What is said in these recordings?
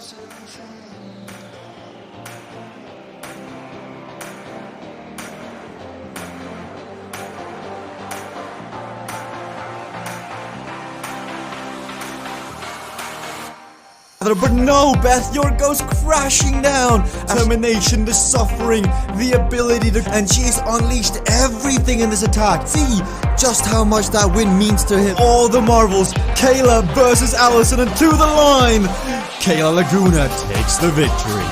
But no, Beth York goes crashing down. Determination, the suffering, the ability to... And she's unleashed everything in this attack. See just how much that win means to him. All the marbles. Kayla versus Allison and to the line. Kayla Laguna takes the victory.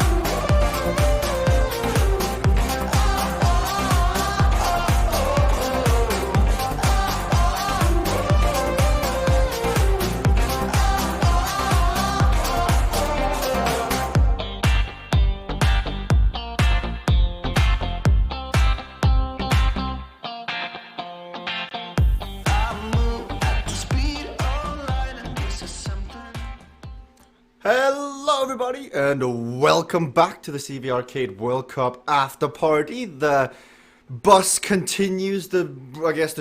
Hello everybody and welcome back to the CVRcade World Cup after party. The bus continues the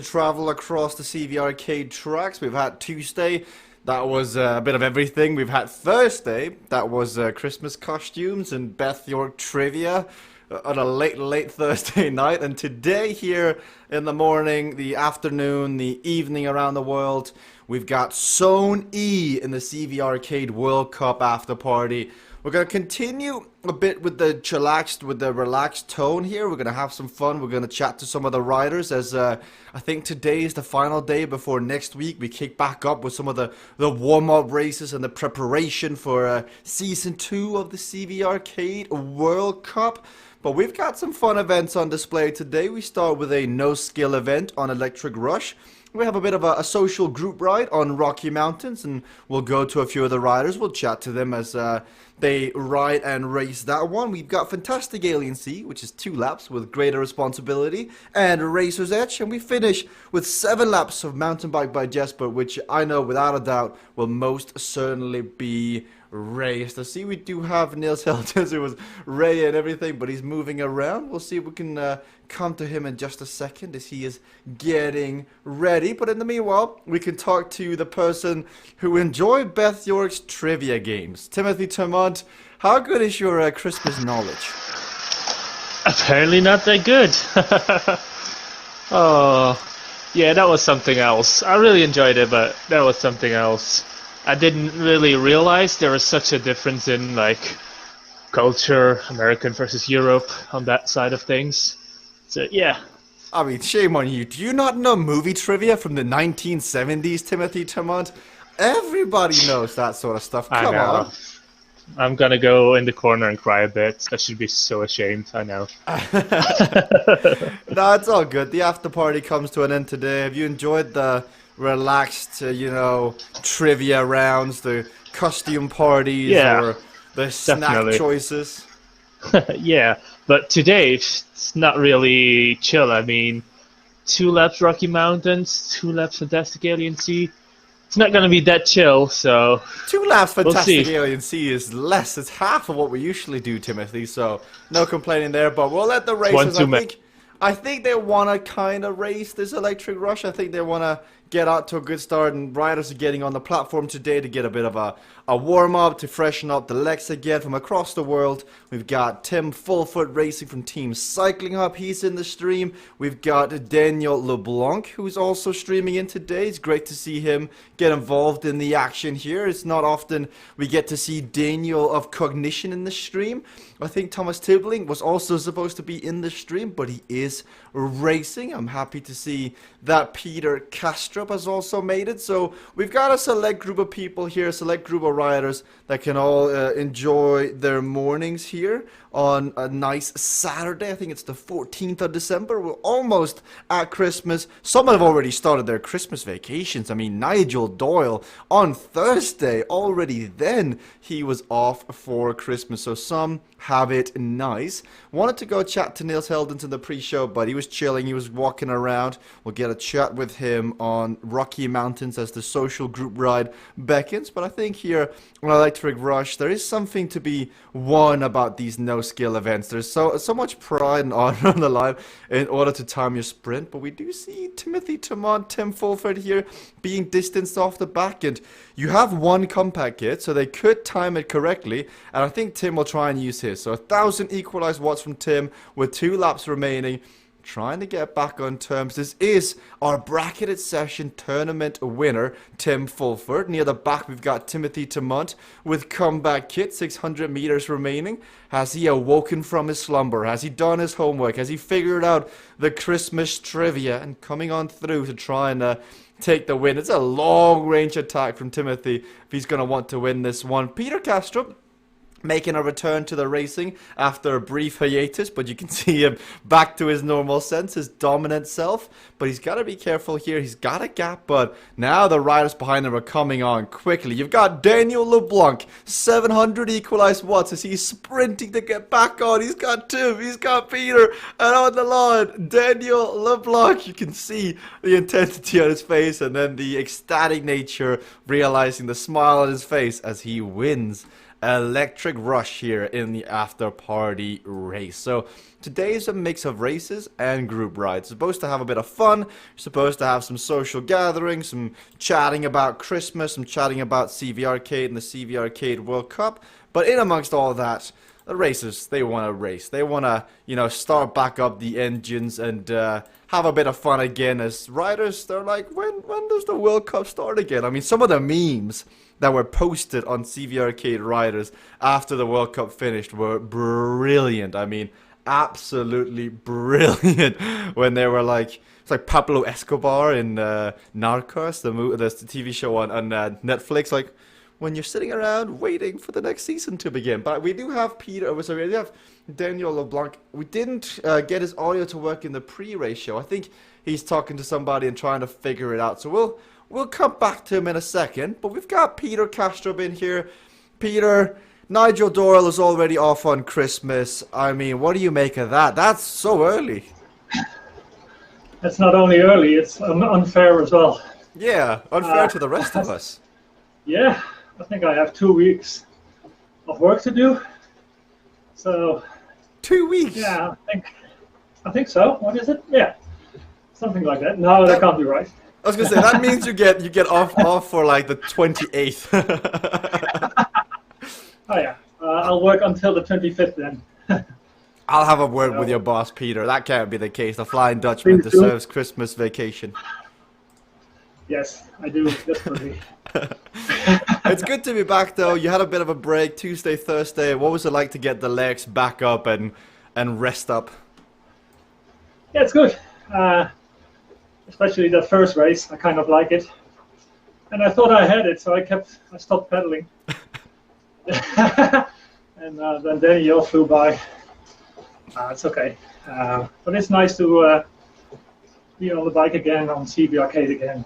travel across the CVRcade tracks. We've had Tuesday, that was a bit of everything. We've had Thursday, that was Christmas costumes and Beth York trivia on a late Thursday night. And today here in the morning, the afternoon, the evening around the world, we've got Zone E in the CVRcade World Cup after party. We're going to continue a bit with the relaxed tone here. We're going to have some fun. We're going to chat to some of the riders as I think today is the final day before next week we kick back up with some of the warm-up races and the preparation for Season 2 of the CVRcade World Cup. But we've got some fun events on display today. We start with a no-skill event on Electric Rush. We have a bit of a social group ride on Rocky Mountains, and we'll go to a few of the riders. We'll chat to them as they ride and race that one. We've got Fantastic Alien Sea, which is 2 laps with Greater Responsibility, and Racer's Edge. And we finish with 7 laps of Mountain Bike by Jesper, which I know without a doubt will most certainly be raced. I see we do have Niels Helters, who was Ray and everything, but he's moving around. We'll see if we can come to him in just a second as he is getting ready. But in the meanwhile, we can talk to the person who enjoyed Beth York's trivia games. Timothy Termont, how good is your Christmas knowledge? Apparently not that good. Oh, yeah, that was something else. I really enjoyed it, but that was something else. I didn't really realize there was such a difference in culture, American versus Europe on that side of things. So yeah. I mean, shame on you. Do you not know movie trivia from the 1970s, Timothy Termont? Everybody knows that sort of stuff. Come on. I'm gonna go in the corner and cry a bit. I should be so ashamed, I know. No, it's all good. The after party comes to an end today. Have you enjoyed the relaxed, trivia rounds, the costume parties, or the snack choices? Yeah, but today it's not really chill. I mean, 2 laps Rocky Mountains, 2 laps Fantastic Alien Sea. It's not going to be that chill, so 2 laps Fantastic Alien Sea is less. It's half of what we usually do, Timothy, so no complaining there. But we'll let the racers, I think they want to kind of race this Electric Rush. I think they want to get out to a good start, and riders are getting on the platform today to get a bit of a warm-up, to freshen up the legs again from across the world. We've got Tim Fullfoot Racing from Team Cycling Hub. He's in the stream. We've got Daniel LeBlanc, who's also streaming in today. It's great to see him get involved in the action here. It's not often we get to see Daniel of Cognition in the stream. I think Thomas Tibbling was also supposed to be in the stream, but he is racing. I'm happy to see that Peter Kastrup has also made it. So we've got a select group of people here, a select group of riders that can all enjoy their mornings here on a nice Saturday. I think it's the 14th of December. We're almost at Christmas. Some have already started their Christmas vacations. I mean, Nigel Doyle on Thursday, already then he was off for Christmas. So some have it nice. Wanted to go chat to Niels Heldens in the pre-show, but he was chilling. He was walking around. We'll get a chat with him on on Rocky Mountains as the social group ride beckons. But I think here on Electric Rush, there is something to be won about these no-skill events. There's so much pride and honor on the line in order to time your sprint. But we do see Timothy Tamont, Tim Fulford here being distanced off the back. And you have one compact kit, so they could time it correctly. And I think Tim will try and use his. So 1,000 equalized watts from Tim with 2 laps remaining. Trying to get back on terms. This is our bracketed session tournament winner, Tim Fulford. Near the back, we've got Timothy Tamont with comeback kit, 600 meters remaining. Has he awoken from his slumber? Has he done his homework? Has he figured out the Christmas trivia and coming on through to try and take the win? It's a long-range attack from Timothy if he's going to want to win this one. Peter Kastrup making a return to the racing after a brief hiatus, but you can see him back to his normal sense, his dominant self. But he's got to be careful here. He's got a gap, but now the riders behind him are coming on quickly. You've got Daniel LeBlanc, 700 equalized watts as he's sprinting to get back on. He's got Tim, he's got Peter, and on the line, Daniel LeBlanc. You can see the intensity on his face and then the ecstatic nature, realizing the smile on his face as he wins Electric Rush here in the after party race. So today is a mix of races and group rides. Supposed to have a bit of fun, supposed to have some social gatherings, some chatting about Christmas, some chatting about CVRcade and the CVRcade World Cup. But in amongst all that, the racers, they want to race. They want to, start back up the engines and have a bit of fun again. As riders, they're like, when does the World Cup start again? I mean, some of the memes that were posted on CVRcade riders after the World Cup finished were brilliant. I mean, absolutely brilliant. When they were like, it's like Pablo Escobar in Narcos, the TV show on Netflix, like, when you're sitting around waiting for the next season to begin. But we do have we do have Daniel LeBlanc. We didn't get his audio to work in the pre-race show. I think he's talking to somebody and trying to figure it out. So we'll come back to him in a second. But we've got Peter Kastrup in here. Peter, Nigel Doyle is already off on Christmas. I mean, what do you make of that? That's so early. It's not only early, it's unfair as well. Yeah, unfair to the rest of us. Yeah. I think I have 2 weeks of work to do. So 2 weeks? Yeah, I think so. What is it? Yeah. Something like that. No, that can't be right. I was gonna say that means you get off for like the 28th. Oh yeah. I'll work until the 25th then. I'll have a word with your boss, Peter. That can't be the case. The Flying Dutchman deserves Christmas vacation. Yes, I do, desperately. It's good to be back, though. You had a bit of a break, Tuesday, Thursday. What was it like to get the legs back up and rest up? Yeah, it's good. Especially that first race, I kind of like it. And I thought I had it, so I stopped pedaling. And then Daniel flew by. It's okay. But it's nice to be on the bike again, on CVRcade again.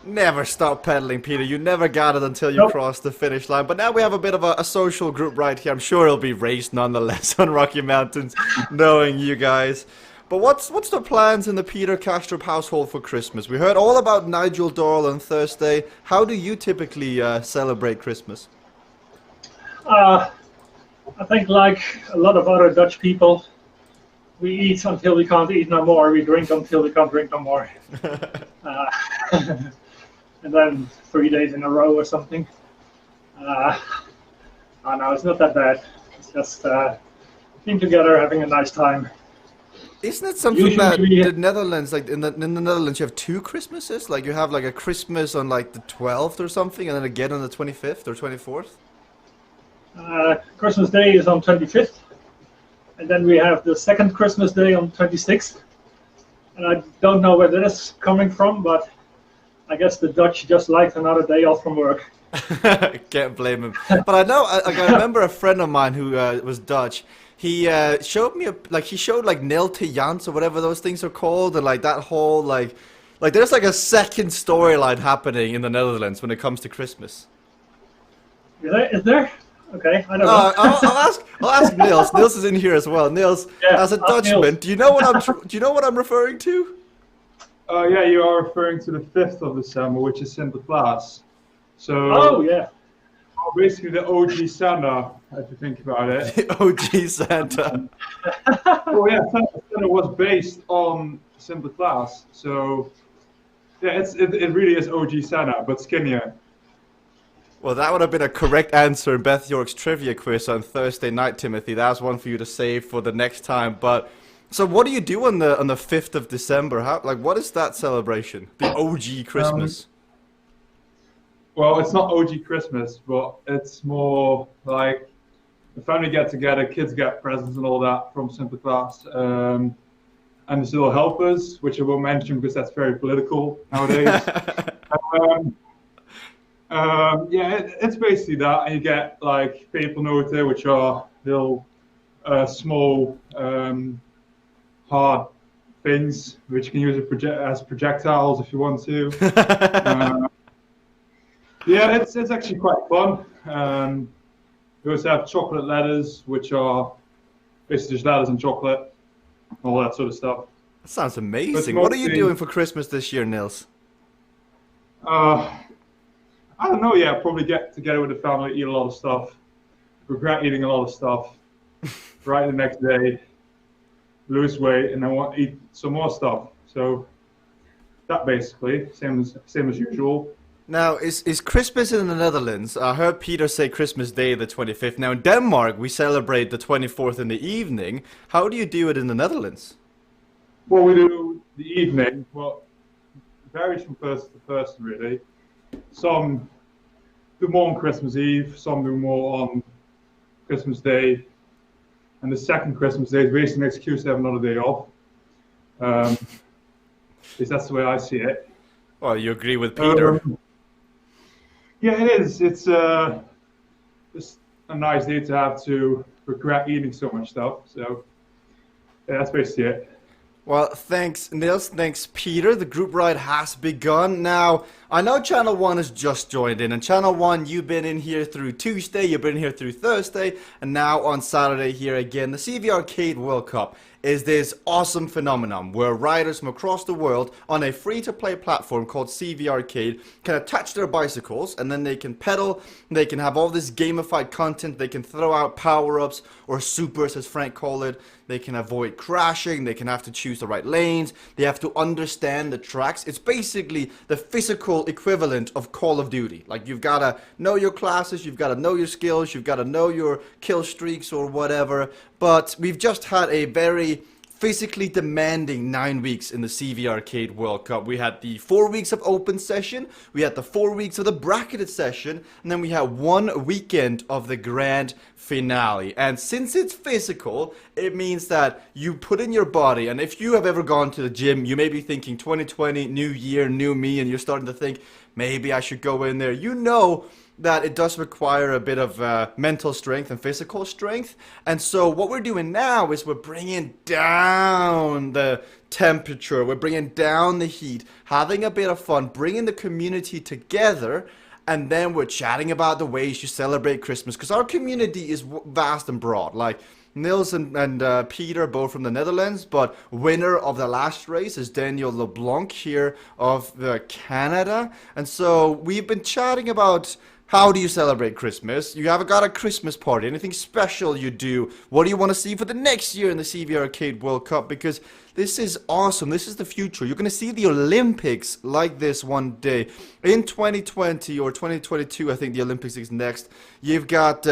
Never stop pedaling, Peter. You never got it until you crossed the finish line. But now we have a bit of a social group right here. I'm sure it'll be raced nonetheless on Rocky Mountains, knowing you guys. But what's the plans in the Peter Kastrup household for Christmas? We heard all about Nigel Doyle on Thursday. How do you typically celebrate Christmas? I think like a lot of other Dutch people, we eat until we can't eat no more. We drink until we can't drink no more. And then 3 days in a row or something. No, it's not that bad. It's just being together, having a nice time. Isn't it something that the Netherlands, like in the Netherlands, you have 2 Christmases? Like you have like a Christmas on like the 12th or something, and then again on the 25th or 24th? Christmas Day is on 25th. And then we have the second Christmas Day on 26th. And I don't know where that is coming from, but I guess the Dutch just liked another day off from work. Can't blame him. But I know, I remember a friend of mine who was Dutch. He showed me, he showed like Nil te Jans or whatever those things are called. And like that whole, like there's like a second storyline happening in the Netherlands when it comes to Christmas. Is there? Okay, I don't know. I'll ask Niels. Niels is in here as well. Niels, as a Dutchman, Niels. do you know what I'm referring to? Yeah, you are referring to the 5th of December, which is Sinterklaas. Oh, So yeah. basically the OG Santa, if you think about it. The OG Santa. Well, yeah, Santa was based on Sinterklaas. So yeah, it really is OG Santa, but skinnier. Well, that would have been a correct answer in Beth York's trivia quiz on Thursday night, Timothy. That's one for you to save for the next time. But so, what do you do on the 5th of December? How, like, what is that celebration? The OG Um, Christmas. well, it's not OG Christmas, but it's more like the family get together, kids get presents and all that from Sinterklaas. And there's little helpers, which I won't mention because that's very political nowadays. um, yeah, it's basically that, and you get like pepernoten, which are little small hard things which you can use as projectiles if you want to. uh, yeah, it's actually quite fun. We also have chocolate letters, which are basically just letters and chocolate, all that sort of stuff. That sounds But amazing. What are you mostly, doing for Christmas this year, Nils? uh, I don't know yet. Probably get together with the family, eat a lot of stuff, regret eating a lot of stuff, right the next day, lose weight, and then want to eat some more stuff. So that basically same as usual. Now, is Christmas in the Netherlands? I heard Peter say Christmas Day, the 25th. Now, in Denmark, we celebrate the 24th in the evening. How do you do it in the Netherlands? Well, we do the evening. Well, it varies from person to person, really. Some do more on Christmas Eve, some do more on Christmas Day, and the second Christmas Day is basically an excuse to have another day off. At least that's the way I see it. Well, you agree with Peter. Yeah, it is. It's just a nice day to have to regret eating so much stuff. So yeah, that's basically it. Well, thanks, Nils. Thanks, Peter. The group ride has begun. Now, I know Channel 1 has just joined in. And Channel 1, you've been in here through Tuesday, you've been here through Thursday, and now on Saturday here again. The CVRcade World Cup is this awesome phenomenon where riders from across the world on a free-to-play platform called CVRcade can attach their bicycles and then they can pedal, they can have all this gamified content, they can throw out power-ups or supers as Frank called it, they can avoid crashing, they can have to choose the right lanes, they have to understand the tracks. It's basically the physical equivalent of Call of Duty. Like, you've got to know your classes, you've got to know your skills, you've got to know your kill streaks or whatever. But we've just had a very physically demanding 9 weeks in the CVRcade World Cup. We had the 4 weeks of open session, we had the 4 weeks of the bracketed session, and then we had 1 weekend of the grand finale. And since it's physical, it means that you put in your body, and if you have ever gone to the gym, you may be thinking 2020, new year, new me, and you're starting to think, maybe I should go in there. You know that it does require a bit of mental strength and physical strength. And so what we're doing now is we're bringing down the temperature, we're bringing down the heat, having a bit of fun, bringing the community together, and then we're chatting about the ways you celebrate Christmas, because our community is vast and broad. Like, Nils and Peter, both from the Netherlands, but winner of the last race is Daniel LeBlanc here of Canada. And so we've been chatting about how do you celebrate Christmas? You haven't got a Christmas party, anything special you do? What do you want to see for the next year in the CVRcade World Cup? Because this is awesome. This is the future. You're going to see the Olympics like this one day. In 2020 or 2022, I think the Olympics is next. You've got,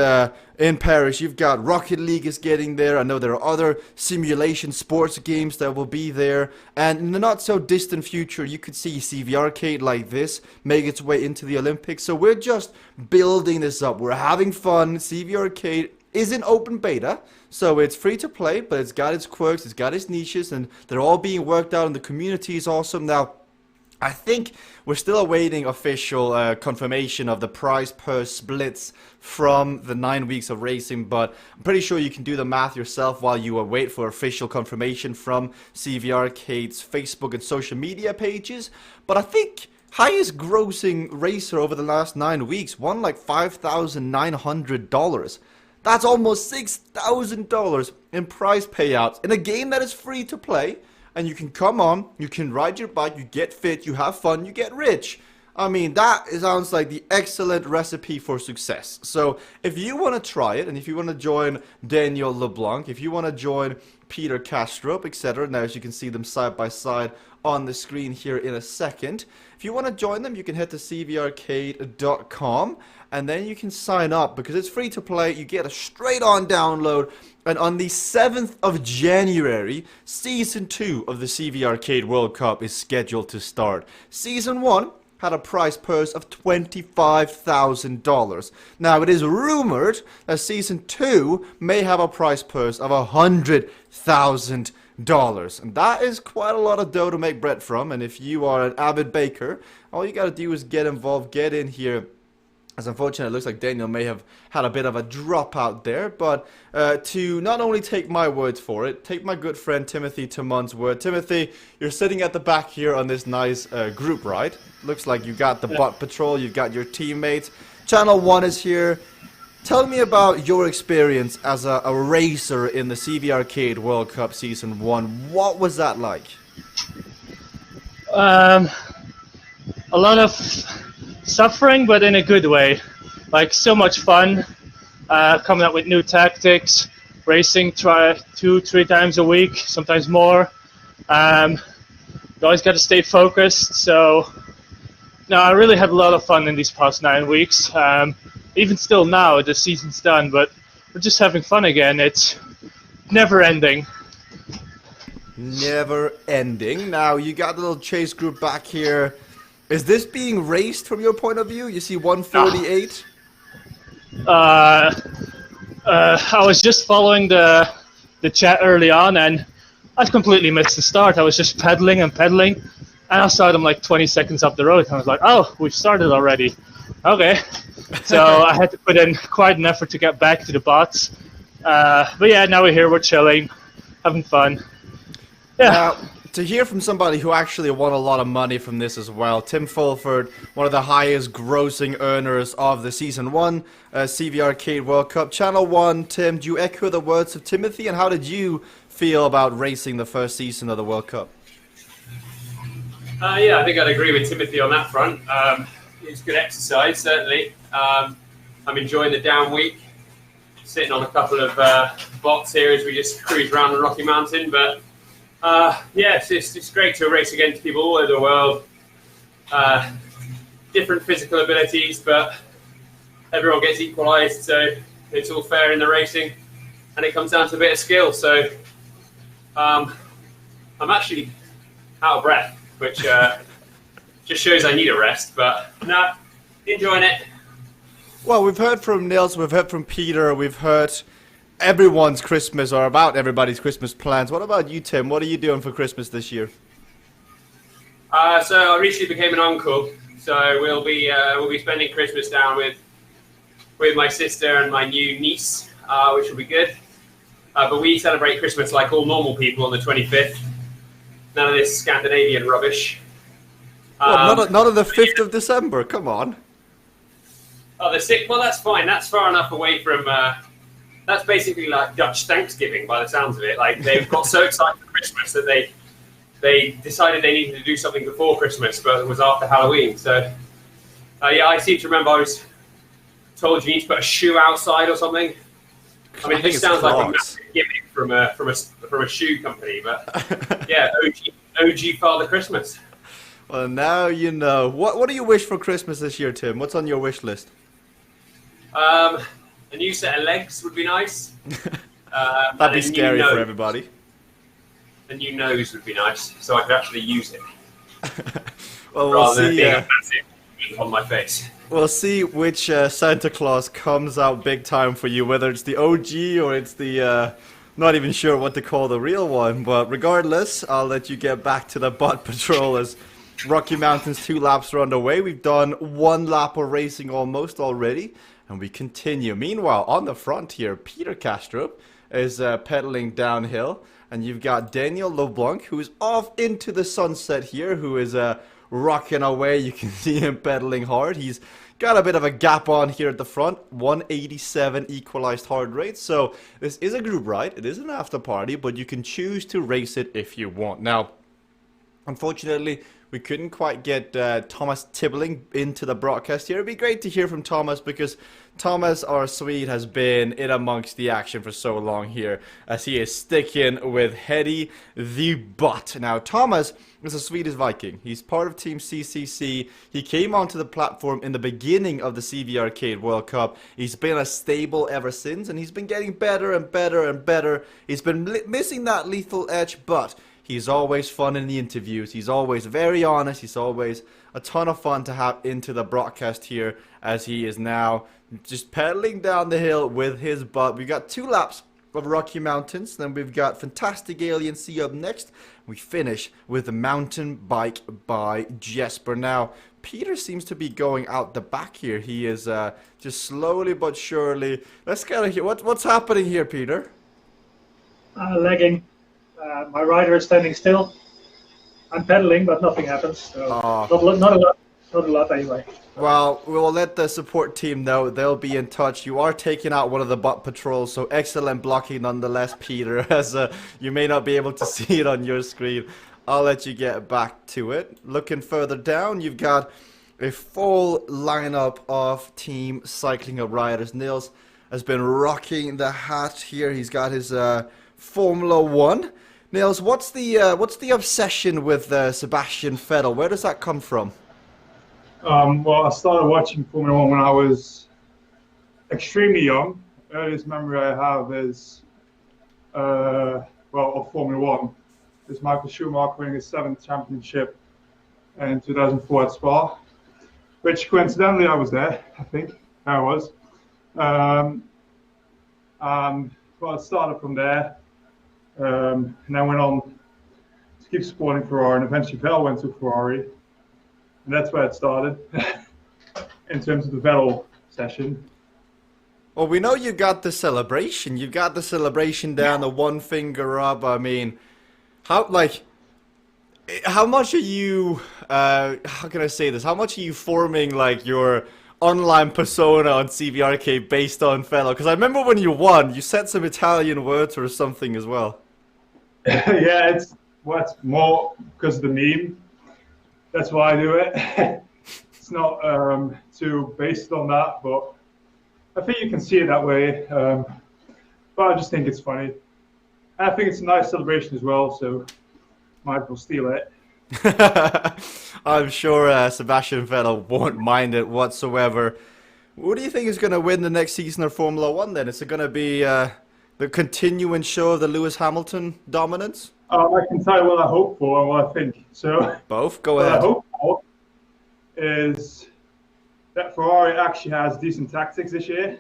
in Paris, you've got Rocket League is getting there. I know there are other simulation sports games that will be there. And in the not so distant future, you could see CVRcade like this make its way into the Olympics. So we're just building this up. We're having fun. CVRcade is in open beta, so it's free to play, but it's got its quirks, it's got its niches, and they're all being worked out, and the community is awesome. Now, I think we're still awaiting official confirmation of the prize purse splits from the 9 weeks of racing, but I'm pretty sure you can do the math yourself while you await for official confirmation from CVRcade's Facebook and social media pages. But I think highest grossing racer over the last 9 weeks won like $5,900. That's almost $6,000 in prize payouts in a game that is free to play. and you can come on, you can ride your bike, you get fit, you have fun, you get rich. I mean, that sounds like the excellent recipe for success. So if you want to try it, and if you want to join Daniel LeBlanc, if you want to join Peter Kastrup, etc., now as you can see them side by side on the screen here in a second. If you want to join them, you can head to CVRcade.com, and then you can sign up because it's free to play. You get a straight on download, and on the 7th of January, Season 2 of the CVRcade World Cup is scheduled to start. Season 1 had a prize purse of $25,000. Now, it is rumored that Season 2 may have a prize purse of $100,000. And that is quite a lot of dough to make bread from. And if you are an avid baker, all you got to do is get involved, get in here. As unfortunately, it looks like Daniel may have had a bit of a dropout there, but to not only take my words for it, take my good friend Timothy Timon's word. Timothy, you're sitting at the back here on this nice group ride. Looks like you got the bot patrol, you've got your teammates. Channel 1 is here. Tell me about your experience as a racer in the CVRcade World Cup Season 1. What was that like? A lot of suffering, but in a good way. Like, so much fun, coming up with new tactics, racing 2-3 times a week, sometimes more. You always got to stay focused. So, no, I really had a lot of fun in these past 9 weeks. Even still now, the season's done, but we're just having fun again. It's never ending. Never ending. Now, you got the little chase group back here. Is this being raced from your point of view? You see 148? I was just following the chat early on, and I completely missed the start. I was just pedaling, and I saw them like 20 seconds up the road. I was like, oh, we've started already. Okay. So I had to put in quite an effort to get back to the bots. But yeah, now we're here, we're chilling, having fun. Yeah. Now, to hear from somebody who actually won a lot of money from this as well, Tim Fulford, one of the highest grossing earners of the Season 1 CVRcade World Cup. Channel 1, Tim, do you echo the words of Timothy, and how did you feel about racing the first season of the World Cup? Yeah, I think I'd agree with Timothy on that front. It's good exercise, certainly. I'm enjoying the down week, sitting on a couple of bots here as we just cruise around the Rocky Mountain, but yes, it's great to race against people all over the world. Different physical abilities, but everyone gets equalised, so it's all fair in the racing, and it comes down to a bit of skill. So I'm actually out of breath, which just shows I need a rest. But no, enjoying it. Well, we've heard from Nils, we've heard from Peter, we've heard everyone's Christmas, or about everybody's Christmas plans. What about you, Tim? What are you doing for Christmas this year? So I recently became an uncle, so we'll be spending Christmas down with my sister and my new niece, which will be good. But we celebrate Christmas like all normal people on the 25th. None of this Scandinavian rubbish. Well, not on the 5th of December, come on. Oh, the 6th? Well, that's fine. That's far enough away from... that's basically like Dutch Thanksgiving by the sounds of it. Like, they've got so excited for Christmas that they decided they needed to do something before Christmas, but it was after Halloween. So, yeah, I seem to remember I was told you need to put a shoe outside or something. I mean, this sounds like a massive gimmick from a shoe company, but yeah, OG Father Christmas. Well, now you know. What do you wish for Christmas this year, Tim? What's on your wish list? A new set of legs would be nice. That'd be scary for everybody. A new nose would be nice, so I could actually use it. Well, rather than being a massive on my face. We'll see which Santa Claus comes out big time for you, whether it's the OG or it's the, not even sure what to call the real one. But regardless, I'll let you get back to the bot patrol as Rocky Mountain's 2 laps are underway. We've done 1 lap of racing almost already, and we continue. Meanwhile, on the front here, Peter Kastrup is pedaling downhill, and you've got Daniel LeBlanc, who is off into the sunset here, who is rocking away. You can see him pedaling hard. He's got a bit of a gap on here at the front, 187 equalized heart rate. So this is a group ride. It is an after party, but you can choose to race it if you want. Now, unfortunately, we couldn't quite get Thomas Tibbling into the broadcast here. It'd be great to hear from Thomas because Thomas, our Swede, has been in amongst the action for so long here as he is sticking with Hedy the Butt. Now, Thomas is a Swedish Viking. He's part of Team CCC. He came onto the platform in the beginning of the CVRcade World Cup. He's been a stable ever since, and he's been getting better and better and better. He's been missing that lethal edge, but he's always fun in the interviews. He's always very honest. He's always a ton of fun to have into the broadcast here as he is now just pedaling down the hill with his butt. We've got 2 laps of Rocky Mountains. Then we've got Fantastic Alien Sea up next. We finish with the mountain bike by Jesper. Now, Peter seems to be going out the back here. He is just slowly but surely. Let's kind of hear what's happening here, Peter. Lagging. My rider is standing still. I'm pedaling, but nothing happens. So not a lot anyway. Well, we'll let the support team know. They'll be in touch. You are taking out one of the butt patrols, so excellent blocking nonetheless, Peter, as you may not be able to see it on your screen. I'll let you get back to it. Looking further down, you've got a full lineup of Team Cycling Up riders. Nils has been rocking the hat here. He's got his Formula 1. Nils, what's the obsession with Sebastian Vettel? Where does that come from? Well, I started watching Formula 1 when I was extremely young. The earliest memory I have is, of Formula 1 is Michael Schumacher winning his 7th championship in 2004 at Spa, which coincidentally I was there, I think. I was. And well, it started from there. And then went on to keep supporting Ferrari, and eventually Vettel went to Ferrari. And that's where it started in terms of the Vettel session. Well, we know you got the celebration. You got the celebration down, the one finger up. I mean, how much are you, how can I say this? How much are you forming like your online persona on CVRcade based on Vettel? Because I remember when you won, you said some Italian words or something as well. Yeah, it's more because of the meme. That's why I do it. It's not too based on that, but I think you can see it that way. But I just think it's funny. And I think it's a nice celebration as well, so might as well steal it. I'm sure Sebastian Vettel won't mind it whatsoever. What do you think is going to win the next season of Formula 1 then? Is it going to be the continuing show of the Lewis Hamilton dominance? I can tell you what I hope for and what I think. So both? Go what ahead. I hope for is that Ferrari actually has decent tactics this year,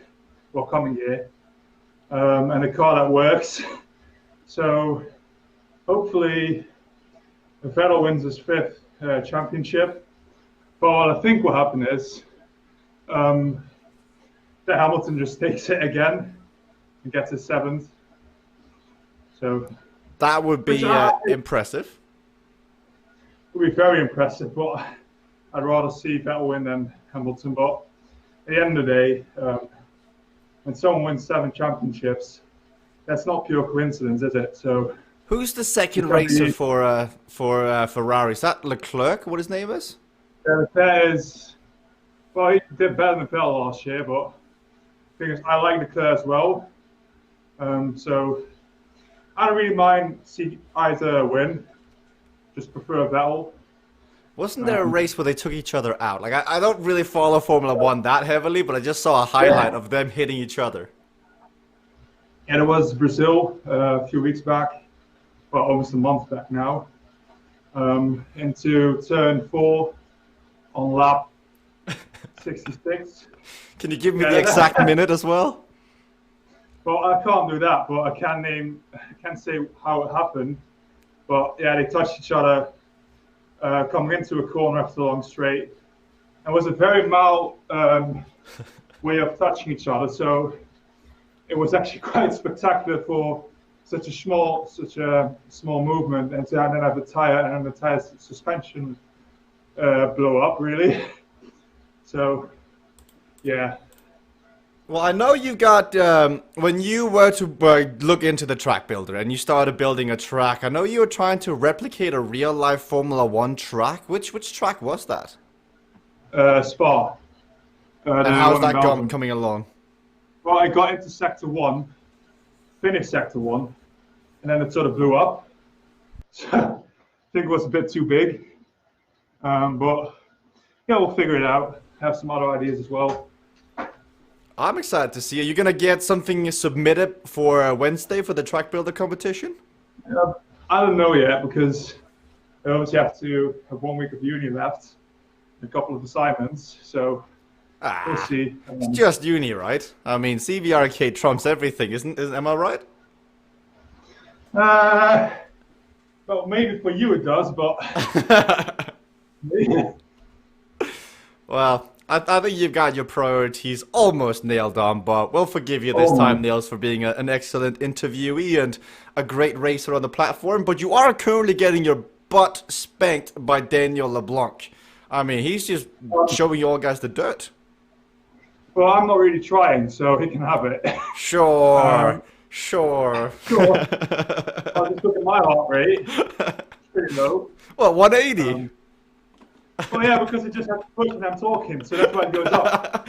or coming year, and a car that works. So hopefully Vettel wins his 5th championship. But what I think will happen is that Hamilton just takes it again and gets his 7th. So that would be impressive. It would be very impressive, but I'd rather see Vettel win than Hamilton. But at the end of the day, when someone wins 7 championships, that's not pure coincidence, is it? So who's the second racer for Ferrari? Is that Leclerc? What his name is? Leclerc is, well, he did better than Vettel last year, but the thing is, I like Leclerc as well. So I don't really mind see either win. Just prefer Vettel. Wasn't there a race where they took each other out? Like I don't really follow Formula 1 that heavily, but I just saw a highlight of them hitting each other. And it was Brazil a few weeks back, well, almost a month back now, into turn 4 on lap 66. Can you give me the exact minute as well? Well, I can't do that, but I can say how it happened. But yeah, they touched each other coming into a corner after a long straight. It was a very mild way of touching each other, so it was actually quite spectacular for such a small movement, and to then have the tire and the tire suspension blow up really. So, yeah. Well, I know you got, when you were to look into the track builder and you started building a track, I know you were trying to replicate a real-life Formula 1 track. Which track was that? Spa. And how's that coming along? Well, I got into Sector 1, finished Sector 1, and then it sort of blew up. So, I think it was a bit too big. But, yeah, we'll figure it out. Have some other ideas as well. I'm excited to see it. You're going to get something submitted for Wednesday for the track builder competition? I don't know yet because I obviously have to have 1 week of uni left, a couple of assignments, so we'll see. It's just uni, right? I mean, CVRcade trumps everything, am I right? Well, maybe for you it does, but... Well, I think you've got your priorities almost nailed on, but we'll forgive you this time, Niels, for being an excellent interviewee and a great racer on the platform. But you are currently getting your butt spanked by Daniel LeBlanc. I mean, he's just showing you all guys the dirt. Well, I'm not really trying, so he can have it. Sure. Sure. I'll just look at my heart rate. It's pretty low. What, 180? Well, yeah, because it just has to push when I'm talking, so that's why it goes up.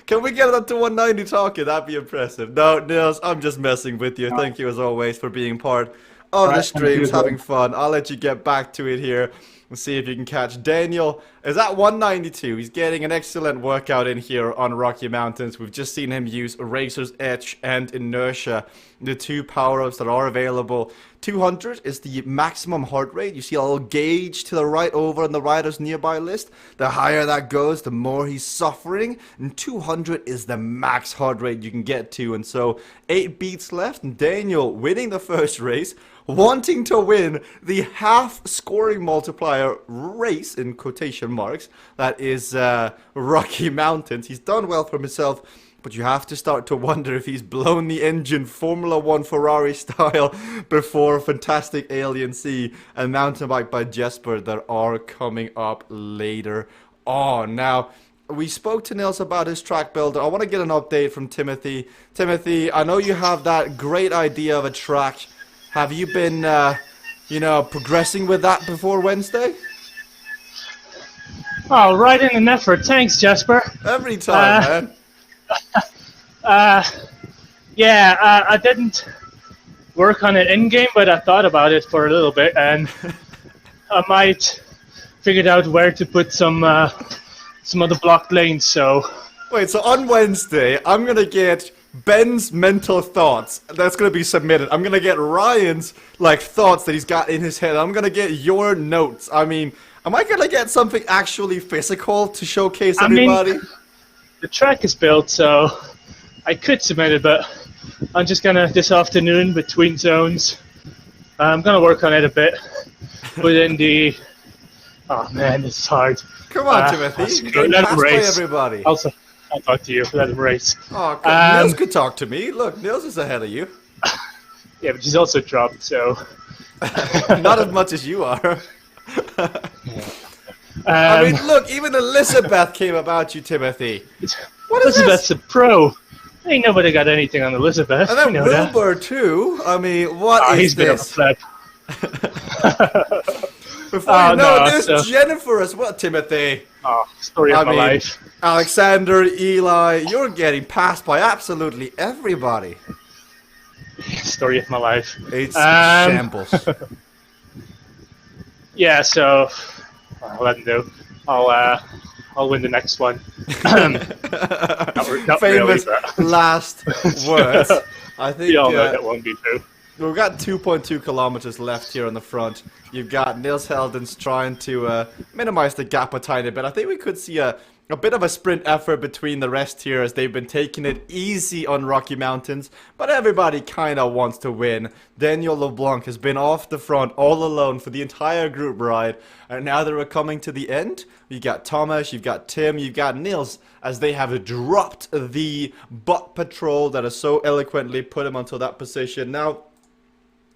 Can we get it up to 190 talking? That'd be impressive. No, Niels, I'm just messing with you. Thank you as always for being part of the streams, having fun. I'll let you get back to it here and see if you can catch Daniel. Is at 192. He's getting an excellent workout in here on Rocky Mountains. We've just seen him use Razor's Edge and Inertia, the two power-ups that are available. 200 is the maximum heart rate. You see a little gauge to the right over on the rider's nearby list. The higher that goes, the more he's suffering. And 200 is the max heart rate you can get to. And so 8 beats left. And Daniel winning the first race, wanting to win the half scoring multiplier race, in quotation marks, that is Rocky Mountains. He's done well for himself. But you have to start to wonder if he's blown the engine Formula 1 Ferrari style before Fantastic Alien Sea and Mountain Bike by Jesper that are coming up later on. Now, we spoke to Nils about his track builder. I want to get an update from Timothy. Timothy, I know you have that great idea of a track. Have you been, progressing with that before Wednesday? Oh, right in an effort. Thanks, Jesper. Every time, man. I didn't work on it in-game, but I thought about it for a little bit, and I might figured out where to put some other blocked lanes, so... Wait, so on Wednesday, I'm gonna get Ben's mental thoughts that's gonna be submitted. I'm gonna get Ryan's, thoughts that he's got in his head. I'm gonna get your notes. I mean, am I gonna get something actually physical to showcase everybody? The track is built, so I could submit it, but I'm just gonna, this afternoon, between zones, I'm gonna work on it a bit. Put in the... Oh man, this is hard. Come on, Timothy. Let him race. Everybody. Also, I'll talk to you. Let him race. Oh, Nils could talk to me. Look, Nils is ahead of you. Yeah, but he's also dropped, so... Not as much as you are. I mean, look, even Elizabeth came about you, Timothy. What is Elizabeth's this? a pro. Ain't nobody got anything on Elizabeth. And then Wilbur, too. I mean, what is he's this? Been on Before you know it, there's Jennifer as well, Timothy. Oh, story of my life. Alexander, Eli, you're getting passed by absolutely everybody. Story of my life. It's shambles. Yeah, so... I'll let him do. I'll win the next one. not Famous really, but... last words. I think you all know that won't be true. We've got 2.2 kilometers left here on the front. You've got Nils Heldens trying to minimize the gap a tiny bit. I think we could see a bit of a sprint effort between the rest here as they've been taking it easy on Rocky Mountains, but everybody kind of wants to win. Daniel LeBlanc has been off the front all alone for the entire group ride, and now that we're coming to the end, you got Thomas, you've got Tim, you've got Nils, as they have dropped the butt patrol that has so eloquently put him onto that position. Now,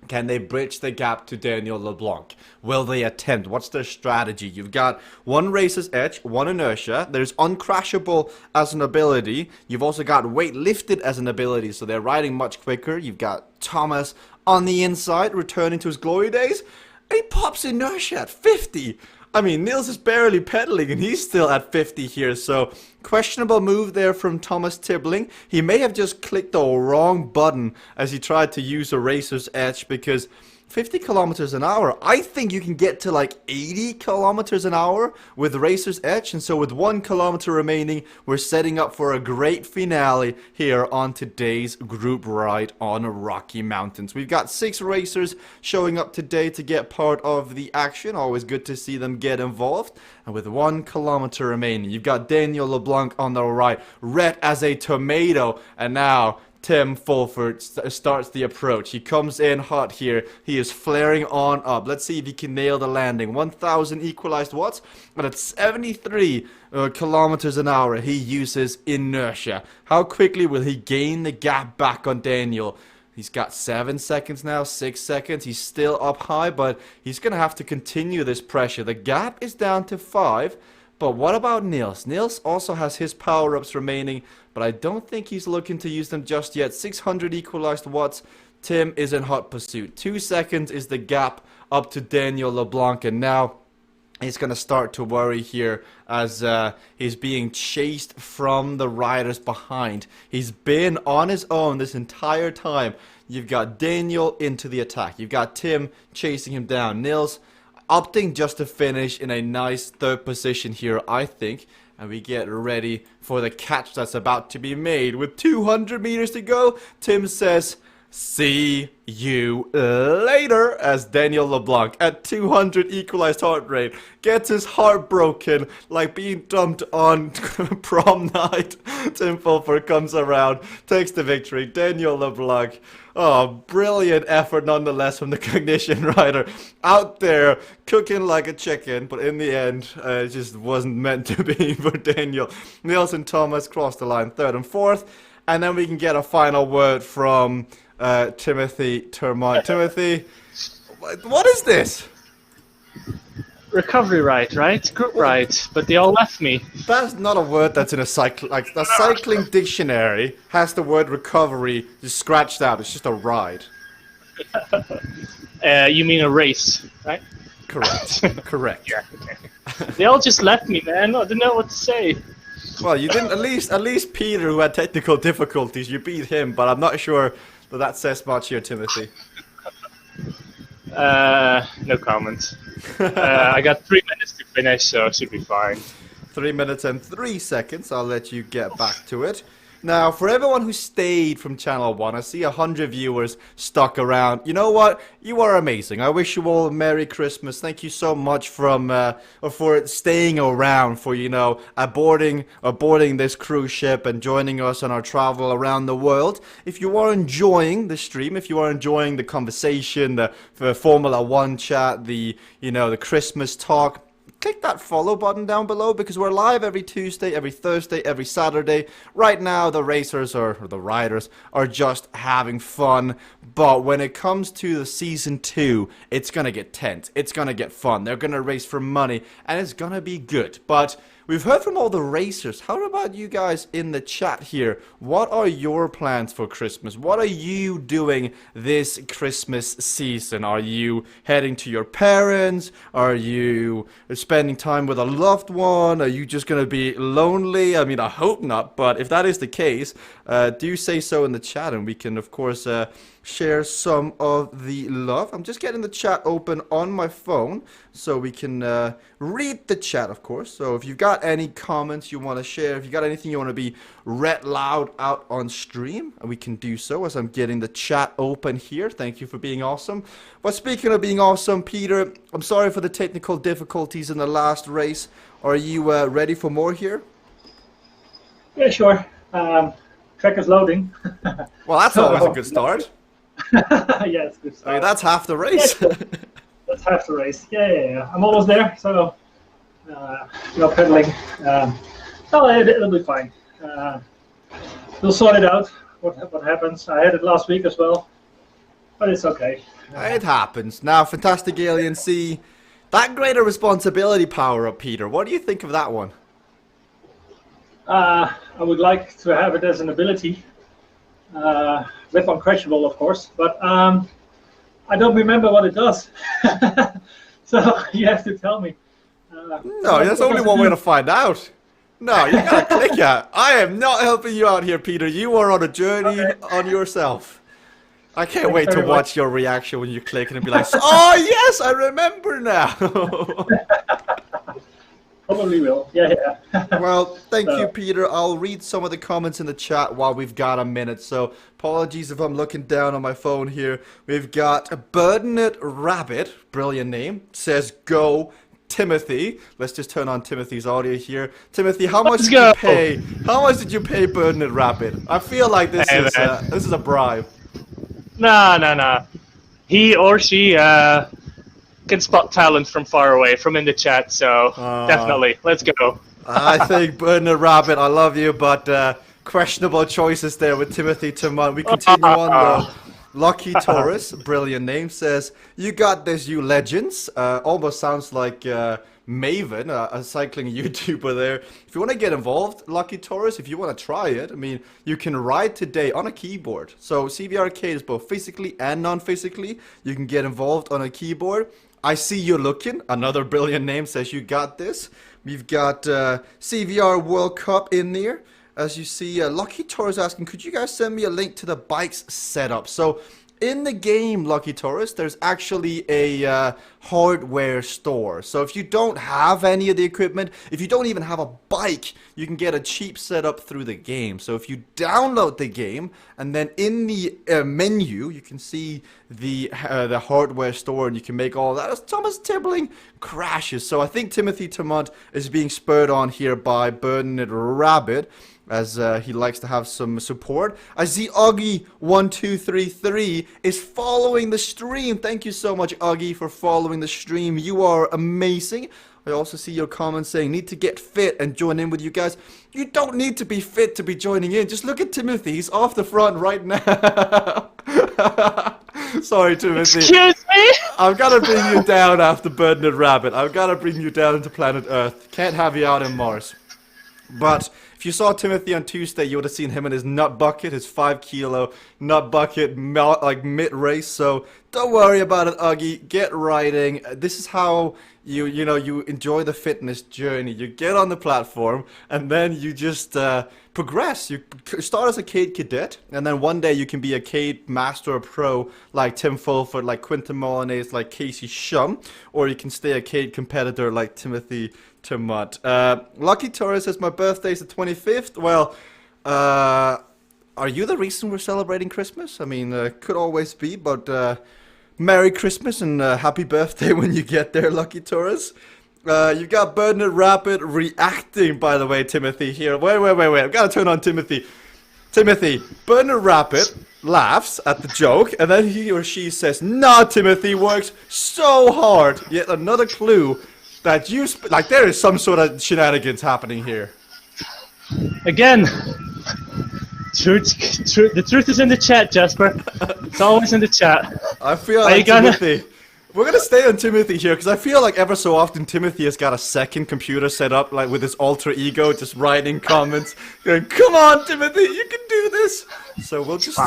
Can they bridge the gap to Daniel LeBlanc? Will they attempt? What's their strategy? You've got one racer's edge, one inertia. There's uncrashable as an ability. You've also got weight lifted as an ability, so they're riding much quicker. You've got Thomas on the inside, returning to his glory days. And he pops inertia at 50. I mean, Niels is barely pedaling and he's still at 50 here, so questionable move there from Thomas Tibbling. He may have just clicked the wrong button as he tried to use a racer's edge, because 50 kilometers an hour, I think you can get to like 80 kilometers an hour with Racer's Edge. And so with 1 kilometer remaining, we're setting up for a great finale here on today's group ride on Rocky Mountains. We've got 6 racers showing up today to get part of the action. Always good to see them get involved. And with 1 kilometer remaining, you've got Daniel LeBlanc on the right, red as a tomato, and now Tim Fulford starts the approach. He comes in hot here. He is flaring on up. Let's see if he can nail the landing. 1,000 equalized watts, and at 73 kilometers an hour, he uses inertia. How quickly will he gain the gap back on Daniel? He's got 7 seconds now, 6 seconds. He's still up high, but he's going to have to continue this pressure. The gap is down to 5. But what about Niels? Niels also has his power-ups remaining, but I don't think he's looking to use them just yet. 600 equalized watts. Tim is in hot pursuit. 2 seconds is the gap up to Daniel LeBlanc, and now he's going to start to worry here as he's being chased from the riders behind. He's been on his own this entire time. You've got Daniel into the attack. You've got Tim chasing him down. Niels opting just to finish in a nice 3rd position here, I think. And we get ready for the catch that's about to be made. With 200 meters to go, Tim says, "See you later," as Daniel LeBlanc at 200 equalized heart rate gets his heart broken like being dumped on prom night. Tim Fulford comes around, takes the victory. Daniel LeBlanc, oh, brilliant effort nonetheless from the Cognition rider. Out there cooking like a chicken, but in the end, it just wasn't meant to be for Daniel. Niels and Thomas cross the line 3rd and 4th, and then we can get a final word from Timothy Termont. Timothy, what is this? Recovery ride, right? Group ride, but they all left me. That's not a word that's in a cycling dictionary has the word recovery just scratched out. It's just a ride. You mean a race, right? Correct. Correct. Yeah. Okay. They all just left me, man. I didn't know what to say. Well, you didn't. At least Peter, who had technical difficulties, you beat him. But I'm not sure that says much here, Timothy. No comment. I got 3 minutes to finish, so it should be fine. 3 minutes and 3 seconds. I'll let you get back to it. Now, for everyone who stayed from Channel 1, I see 100 viewers stuck around. You know what? You are amazing. I wish you all a Merry Christmas. Thank you so much for staying around, for, aboarding this cruise ship and joining us on our travel around the world. If you are enjoying the stream, if you are enjoying the conversation, the Formula 1 chat, the Christmas talk, click that follow button down below, because we're live every Tuesday, every Thursday, every Saturday. Right now, the racers or the riders are just having fun. But when it comes to the season 2, it's going to get tense. It's going to get fun. They're going to race for money, and it's going to be good. But we've heard from all the racers. How about you guys in the chat here? What are your plans for Christmas? What are you doing this Christmas season? Are you heading to your parents? Are you spending time with a loved one? Are you just going to be lonely? I mean, I hope not, but if that is the case, do say so in the chat, and we can, of course, share some of the love. I'm just getting the chat open on my phone so we can read the chat, of course. So if you've got any comments you want to share, if you've got anything you want to be read loud out on stream, we can do so as I'm getting the chat open here. Thank you for being awesome. But speaking of being awesome, Peter, I'm sorry for the technical difficulties in the last race. Are you ready for more here? Yeah, sure. Track is loading. Well, that's always a good start. Yeah, it's good start. I mean, that's half the race. Yeah, that's half the race. Yeah. I'm almost there, so pedaling. It'll be fine. We'll sort it out. What happens? I had it last week as well. but it's okay. It happens. Now, Fantastic Alien C, that greater responsibility power-up, Peter, what do you think of that one? I would like to have it as an ability, with uncrashable, of course, but I don't remember what it does. So you have to tell me. No, there's only one way to find out. No, you gotta click it. I am not helping you out here, Peter. You are on a journey on yourself. I can't wait to watch your reaction when you click and be like, oh yes, I remember now. Probably will. Yeah. Well, thank you, Peter. I'll read some of the comments in the chat while we've got a minute. So, apologies if I'm looking down on my phone here. We've got Burdened Rabbit, brilliant name, says go Timothy. Let's just turn on Timothy's audio here. Timothy, how much did you pay? How much did you pay Burdened Rabbit? I feel like this is a bribe. Nah. He or she can spot talent from far away, from in the chat, so definitely, let's go. I think Burdened Rabbit, I love you, but questionable choices there with Timothy Timon. We continue on though. Lucky Taurus, brilliant name, says, you got this, you legends. Almost sounds like Maven, a cycling YouTuber there. If you want to get involved, Lucky Taurus, if you want to try it, I mean, you can ride today on a keyboard. So CVRcade is both physically and non-physically. You can get involved on a keyboard. I see you looking. Another brilliant name says you got this. We've got CVR World Cup in there. As you see, Lucky Taurus asking, could you guys send me a link to the bike's setup? So in the game, Lucky Taurus, there's actually a hardware store. So if you don't have any of the equipment, if you don't even have a bike, you can get a cheap setup through the game. So if you download the game, and then in the menu, you can see the hardware store, and you can make all that. As Thomas Tibbling crashes. So I think Timothy Tamont is being spurred on here by Burdened Rabbit, as he likes to have some support. I see Augie1233 is following the stream. Thank you so much, Augie, for following the stream. You are amazing. I also see your comments saying, need to get fit and join in with you guys. You don't need to be fit to be joining in. Just look at Timothy. He's off the front right now. Sorry, Timothy. Excuse me? I've got to bring you down after Burdened Rabbit. I've got to bring you down to planet Earth. Can't have you out in Mars. But if you saw Timothy on Tuesday, you would have seen him in his nut bucket, his 5-kilo nut bucket, like mid-race. So don't worry about it, Uggy. Get riding. This is how you enjoy the fitness journey. You get on the platform, and then you just progress. You start as a Cade cadet, and then one day you can be a Cade master or pro like Tim Fulford, like Quinton Molinese, like Casey Shum, or you can stay a Cade competitor like Timothy Timot. Lucky Taurus says my birthday is the 25th. Well, are you the reason we're celebrating Christmas? I mean, could always be, but Merry Christmas and happy birthday when you get there, Lucky Taurus. You got Burdened Rabbit reacting, by the way, Timothy, here. Wait. I've got to turn on Timothy. Timothy, Burdened Rabbit laughs at the joke, and then he or she says, nah, Timothy works so hard. Yet another clue that you, like, there is some sort of shenanigans happening here. Again, the truth is in the chat, Jasper. It's always in the chat. I feel like Timothy. We're gonna stay on Timothy here because I feel like ever so often Timothy has got a second computer set up, like with his alter ego, just writing comments, going, "Come on, Timothy, you can do this." So we'll just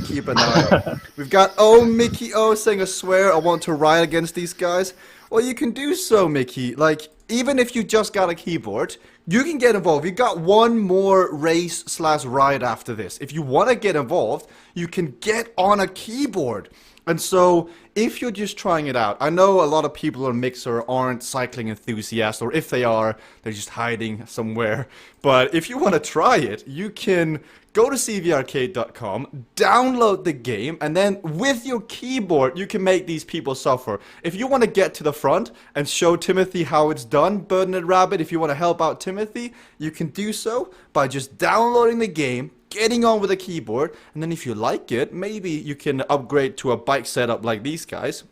keep an eye out. We've got Mickey O saying, "I swear I want to riot against these guys." Well, you can do so, Mickey. Like, even if you just got a keyboard, you can get involved. You got one more race/ride after this. If you want to get involved, you can get on a keyboard. And so, if you're just trying it out, I know a lot of people on Mixer aren't cycling enthusiasts, or if they are, they're just hiding somewhere. But if you want to try it, you can go to CVRcade.com, download the game, and then with your keyboard, you can make these people suffer. If you want to get to the front and show Timothy how it's done, Burdened Rabbit, if you want to help out Timothy, you can do so by just downloading the game, getting on with a keyboard, and then if you like it, maybe you can upgrade to a bike setup like these guys.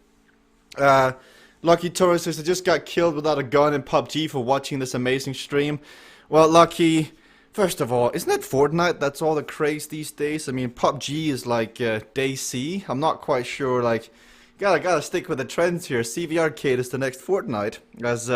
Lucky Taurus says, I just got killed without a gun in PUBG for watching this amazing stream. Well, Lucky, First of all, isn't it Fortnite that's all the craze these days? I mean, PUBG is like day C. I'm not quite sure. Like, gotta stick with the trends here. CVRcade is the next Fortnite, as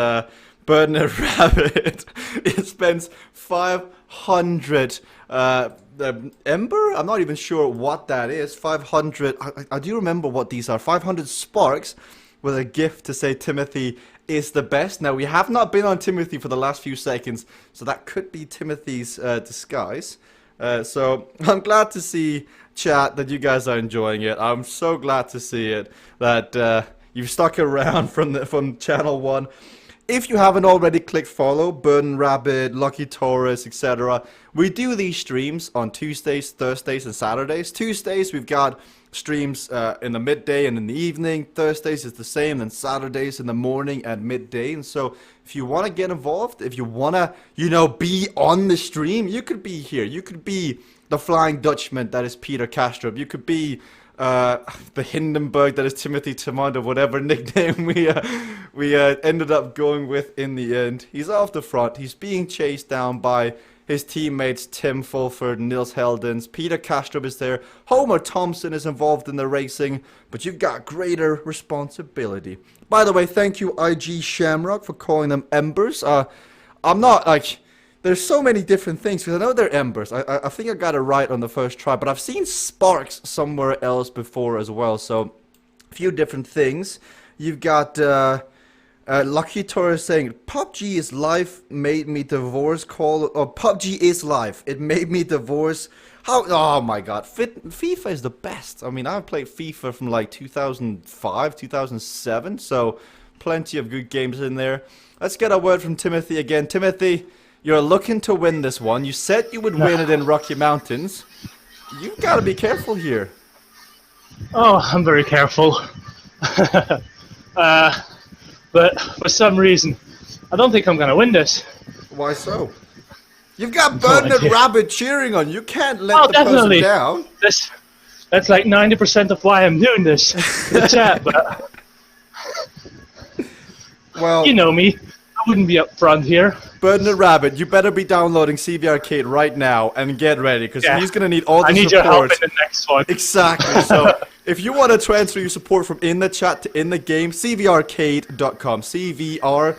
Bernard Rabbit it spends 500 Ember. I'm not even sure what that is. 500. I do remember what these are. 500 sparks with a gift to say Timothy is the best. Now, we have not been on Timothy for the last few seconds, so that could be Timothy's disguise. So I'm glad to see, chat, that you guys are enjoying it. I'm so glad to see it, that you've stuck around from Channel 1. If you haven't already, click follow, Burn Rabbit, Lucky Taurus, etc. We do these streams on Tuesdays, Thursdays, and Saturdays. Tuesdays, we've got streams in the midday and in the evening. Thursdays is the same, and Saturdays in the morning and midday. And so if you want to get involved, if you want to, be on the stream, you could be here. You could be the Flying Dutchman that is Peter Kastrup. You could be the Hindenburg that is Timothy Tamanda, whatever nickname we ended up going with in the end. He's off the front. He's being chased down by his teammates Tim Fulford, Nils Heldens. Peter Kastrup is there. Homer Thompson is involved in the racing, but you've got greater responsibility. By the way, thank you IG Shamrock for calling them embers. I'm not like... There's so many different things, because I know they're embers. I think I got it right on the first try, but I've seen sparks somewhere else before as well, so a few different things. You've got Lucky Taurus saying, PUBG is life, made me divorce, PUBG is life, it made me divorce. Oh my god, FIFA is the best. I mean, I've played FIFA from like 2005, 2007, so plenty of good games in there. Let's get a word from Timothy again. Timothy, you're looking to win this one. You said you would win it in Rocky Mountains. You've got to be careful here. Oh, I'm very careful. But for some reason, I don't think I'm going to win this. Why so? You've got Bernard Rabbit cheering on you. You can't let the definitely. person down. That's like 90% of why I'm doing this. The chat, but... Well, you know me. I wouldn't be up front here. Bernard Rabbit, you better be downloading CVRcade right now and get ready, because he's going to need all the support. I need your help in the next one. Exactly. So if you want to transfer your support from in the chat to in the game, CVRcade.com. CVRcade.com.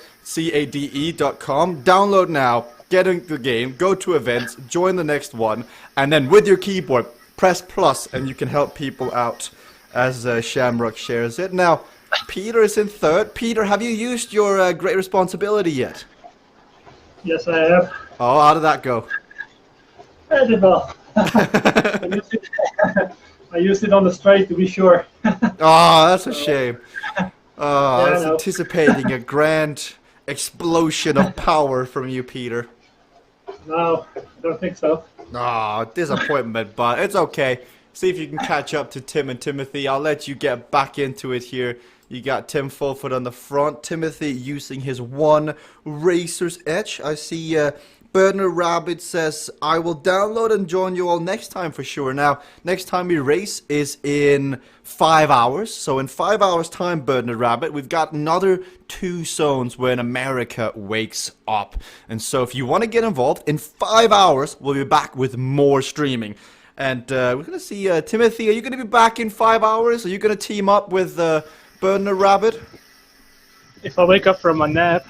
Download now, get in the game, go to events, join the next one, and then with your keyboard, press plus, and you can help people out as Shamrock shares it. Now, Peter is in third. Peter, have you used your great responsibility yet? Yes, I have. Oh, how did that go? I did well. I used it on the straight to be sure. Oh, that's a shame. Oh, I was I know. anticipating a grand explosion of power from you, Peter. No, I don't think so. Oh, disappointment, but it's okay. See if you can catch up to Tim and Timothy. I'll let you get back into it here. You got Tim Fulford on the front. Timothy using his one racer's edge. I see Bernard Rabbit says, I will download and join you all next time for sure. Now, next time we race is in 5 hours. So in 5 hours time, Bernard Rabbit, we've got another 2 zones when America wakes up. And so if you want to get involved, in 5 hours, we'll be back with more streaming. And we're going to see, Timothy, are you going to be back in 5 hours? Are you going to team up with Bernard Rabbit? If I wake up from my nap.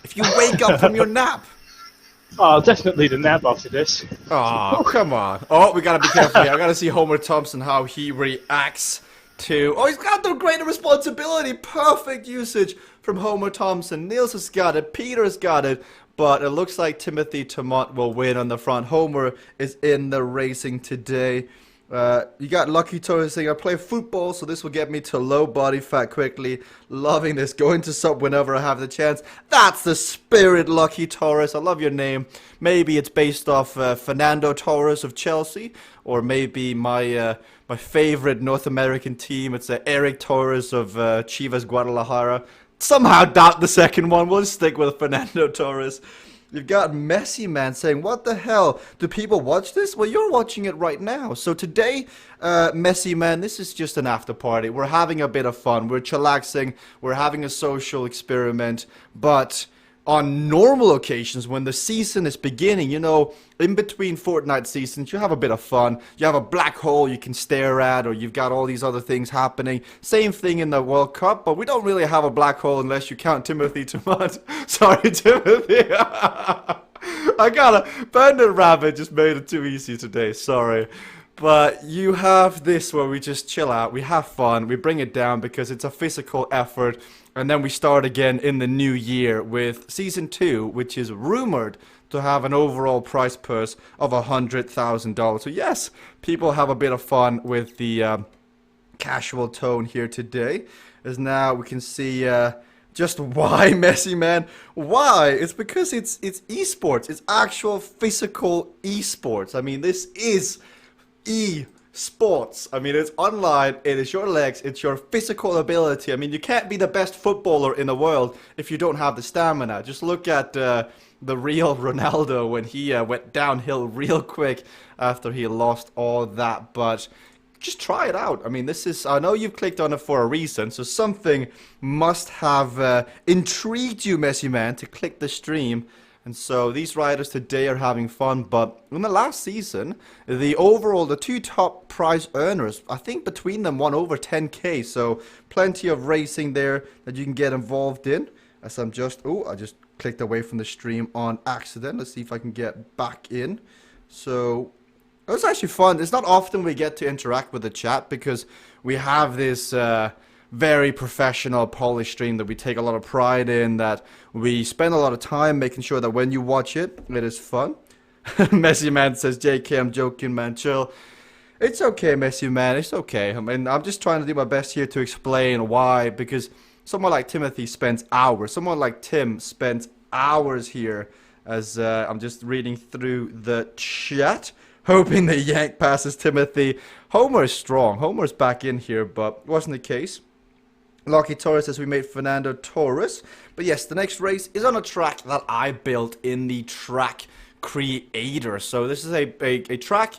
If you wake up from your nap? Oh, definitely the nap after this. Oh, come on. Oh, we got to be careful here. I got to see Homer Thompson, how he reacts to... Oh, he's got the greater responsibility. Perfect usage from Homer Thompson. Niels has got it. Peter has got it. But it looks like Timothy Tamont will win on the front. Homer is in the racing today. You got Lucky Taurus saying, I play football, so this will get me to low body fat quickly. Loving this. Going to sub whenever I have the chance. That's the spirit, Lucky Taurus. I love your name. Maybe it's based off Fernando Torres of Chelsea. Or maybe my favorite North American team. It's Eric Torres of Chivas Guadalajara. Somehow doubt the second one. We'll stick with Fernando Torres. You've got Messy Man saying, what the hell? Do people watch this? Well, you're watching it right now. So today, Messy Man, this is just an after party. We're having a bit of fun. We're chillaxing. We're having a social experiment. But on normal occasions, when the season is beginning, in between Fortnite seasons, you have a bit of fun. You have a black hole you can stare at, or you've got all these other things happening. Same thing in the World Cup, but we don't really have a black hole unless you count Timothy too much. Sorry, Timothy. I got a Bandit Rabbit just made it too easy today. Sorry. But you have this where we just chill out, we have fun, we bring it down because it's a physical effort, and then we start again in the new year with Season 2, which is rumored to have an overall prize purse of $100,000. So yes, people have a bit of fun with the casual tone here today, as now we can see just why, Messi Man. Why? It's because it's esports. It's actual physical esports. I mean, this is sports. I mean, it's online, it is your legs, it's your physical ability. I mean, you can't be the best footballer in the world if you don't have the stamina. Just look at the real Ronaldo when he went downhill real quick after he lost all that. But just try it out. I mean, I know you've clicked on it for a reason, so something must have intrigued you, Messi Man, to click the stream. And so these riders today are having fun, but in the last season, the two top prize earners, I think between them won over 10k, so plenty of racing there that you can get involved in. As I just clicked away from the stream on accident. Let's see if I can get back in. So it was actually fun. It's not often we get to interact with the chat because we have this very professional, polished stream that we take a lot of pride in, that we spend a lot of time making sure that when you watch it, it is fun. Messi Man says, JK, I'm joking, man, chill. It's okay, Messi Man, it's okay. I mean, I'm just trying to do my best here to explain why, because someone like Timothy spends hours, someone like Tim spends hours here, as I'm just reading through the chat, hoping the yank passes Timothy. Homer is strong, Homer's back in here, but wasn't the case. Lucky Torres says we made Fernando Torres. But yes, the next race is on a track that I built in the track creator. So this is a track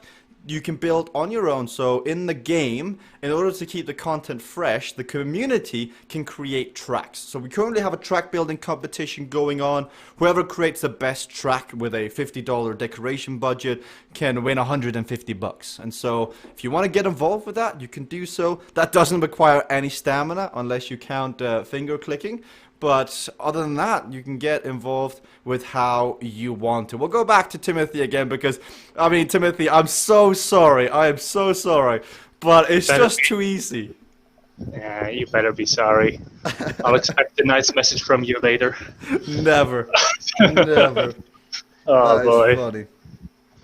you can build on your own. So in the game, in order to keep the content fresh, the community can create tracks. So we currently have a track building competition going on. Whoever creates the best track with a $50 decoration budget can win $150. And so if you want to get involved with that, you can do so. That doesn't require any stamina unless you count finger clicking. But other than that, you can get involved with how you want to. We'll go back to Timothy again because, I mean, Timothy, I'm so sorry. I am so sorry. But it's just too easy. Yeah, you better be sorry. I'll expect a nice message from you later. Never. Never. Oh, that boy. Is funny.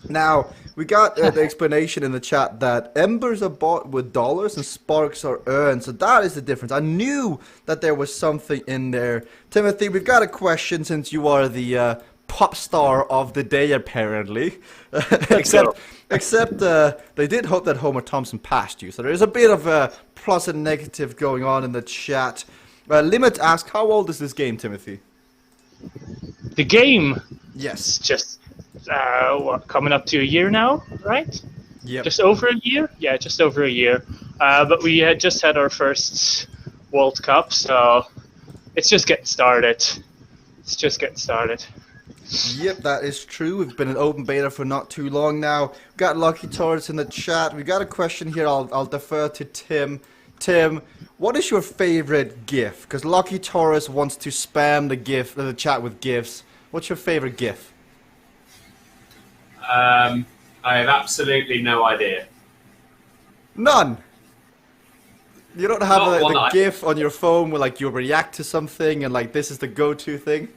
Now, we got the explanation in the chat that embers are bought with dollars and sparks are earned. So that is the difference. I knew that there was something in there. Timothy, we've got a question since you are the pop star of the day, apparently. except they did hope that Homer Thompson passed you. So there is a bit of a plus and negative going on in the chat. Limit asks, how old is this game, Timothy? The game? Yes. Just coming up to a year now, right? Yep. Just over a year? Yeah, just over a year. But we had just had our first World Cup, so it's just getting started. It's just getting started. Yep, that is true. We've been in open beta for not too long now. We've got Lucky Torres in the chat. We've got a question here. I'll defer to Tim. Tim, what is your favorite GIF? Because Lucky Torres wants to spam the chat with GIFs. What's your favorite GIF? I have absolutely no idea. None. You don't have Not one the I- GIF on your phone where like you react to something and like this is the go-to thing?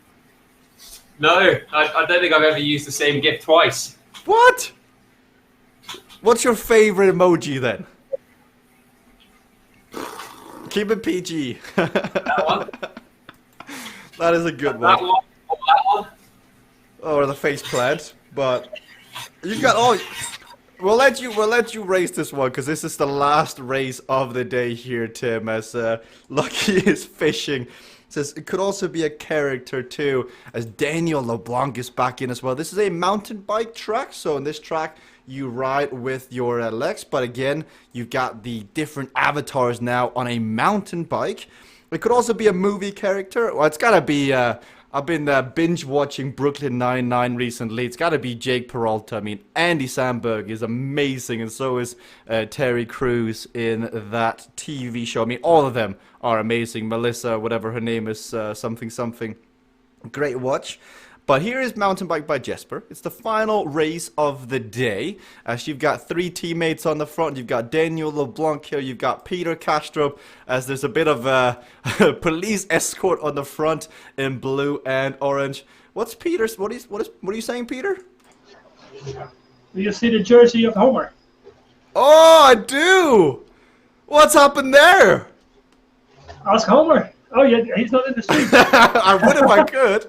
No, I don't think I've ever used the same GIF twice. What? What's your favorite emoji then? Keep it PG. That one. That is a good one. That one. Or that one. Or the face plant, but you got all. We'll let you race this one because this is the last race of the day here, Tim. As Lucky is fishing, says it could also be a character too. As Daniel LeBlanc is back in as well. This is a mountain bike track, so in this track you ride with your legs, but again you've got the different avatars now on a mountain bike. It could also be a movie character. Well, it's gotta be. I've been binge watching Brooklyn Nine-Nine recently. It's got to be Jake Peralta. I mean, Andy Samberg is amazing, and so is Terry Crews in that TV show. I mean, all of them are amazing. Melissa, whatever her name is, something. Great watch. But here is Mountain Bike by Jesper. It's the final race of the day. As you've got 3 teammates on the front. You've got Daniel LeBlanc here. You've got Peter Kastrup. As there's a bit of a police escort on the front in blue and orange. What's Peter's? What are you saying, Peter? Do you see the jersey of Homer? Oh, I do. What's happened there? Ask Homer. Oh yeah, he's not in the street. I would if I could.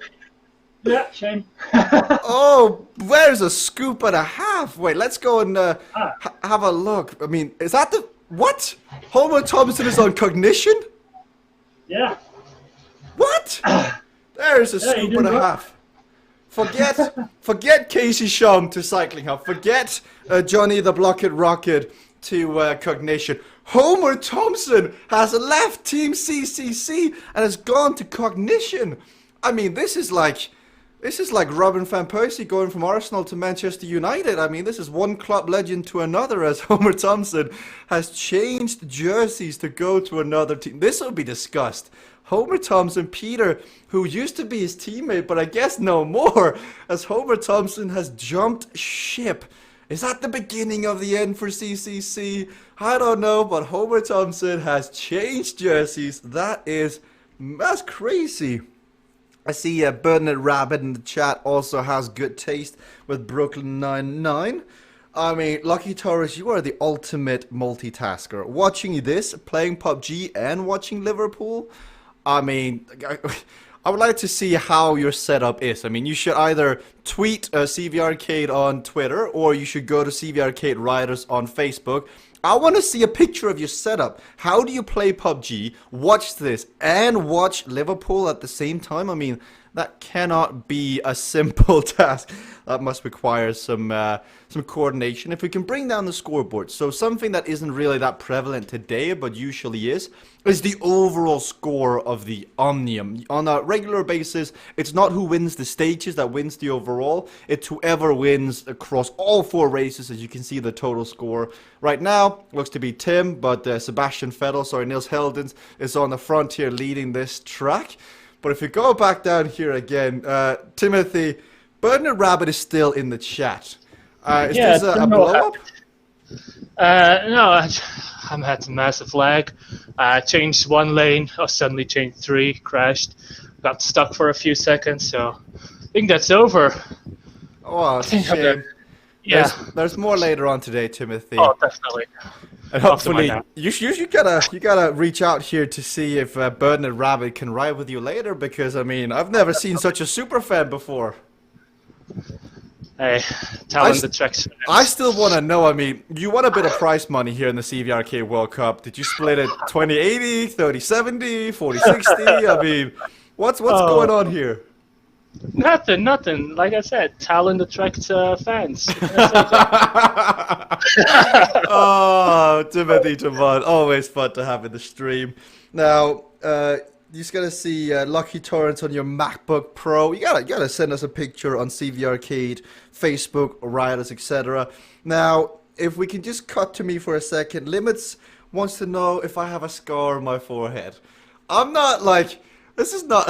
Yeah, shame. Oh, where's a scoop and a half? Wait, let's go and have a look. I mean, is that the... What? Homer Thompson is on Cognition? Yeah. What? There's a scoop and a half. Forget Casey Shum to Cycling Hub. Forget Johnny the Blockhead Rocket to Cognition. Homer Thompson has left Team CCC and has gone to Cognition. I mean, this is like Robin van Persie going from Arsenal to Manchester United. I mean, this is one club legend to another as Homer Thompson has changed jerseys to go to another team. This will be discussed. Homer Thompson, Peter, who used to be his teammate, but I guess no more, as Homer Thompson has jumped ship. Is that the beginning of the end for CCC? I don't know, but Homer Thompson has changed jerseys. That's crazy. I see Bernard Rabbit in the chat also has good taste with Brooklyn Nine-Nine. I mean, Lucky Taurus, you are the ultimate multitasker. Watching this, playing PUBG, and watching Liverpool, I mean, I would like to see how your setup is. I mean, you should either tweet CVRcade on Twitter, or you should go to CVRcade Riders on Facebook. I want to see a picture of your setup. How do you play PUBG, watch this, and watch Liverpool at the same time? I mean, that cannot be a simple task. That must require some coordination. If we can bring down the scoreboard, so something that isn't really that prevalent today, but usually is the overall score of the Omnium. On a regular basis, it's not who wins the stages that wins the overall. It's whoever wins across all 4 races, as you can see the total score. Right now, looks to be Tim, but Sebastian Vettel, Nils Heldens, is on the front here leading this track. But if you go back down here again, Timothy, Bernard Rabbit is still in the chat. Is this a blow-up? No, I had a massive lag. Changed 1 lane, or suddenly changed 3, crashed, got stuck for a few seconds, so I think that's over. Oh, it's a shame. Yeah. There's more later on today, Timothy. Oh, definitely. And hopefully, you gotta reach out here to see if Bernard Rabbit can ride with you later, because I mean, I've never seen such a super fan before. Hey, telling the tracks. I still want to know, I mean, you won a bit of prize money here in the CVRcade World Cup. Did you split it 20-80, 30-70, 40-60? I mean, what's going on here? Nothing. Like I said, talent attracts fans. Oh, Timothy Javon, always fun to have in the stream. Now, you just gotta see Lucky Torrents on your MacBook Pro. You gotta send us a picture on CVRcade, Facebook, Riders, etc. Now, if we can just cut to me for a second, Limits wants to know if I have a scar on my forehead. I'm not like, this is not,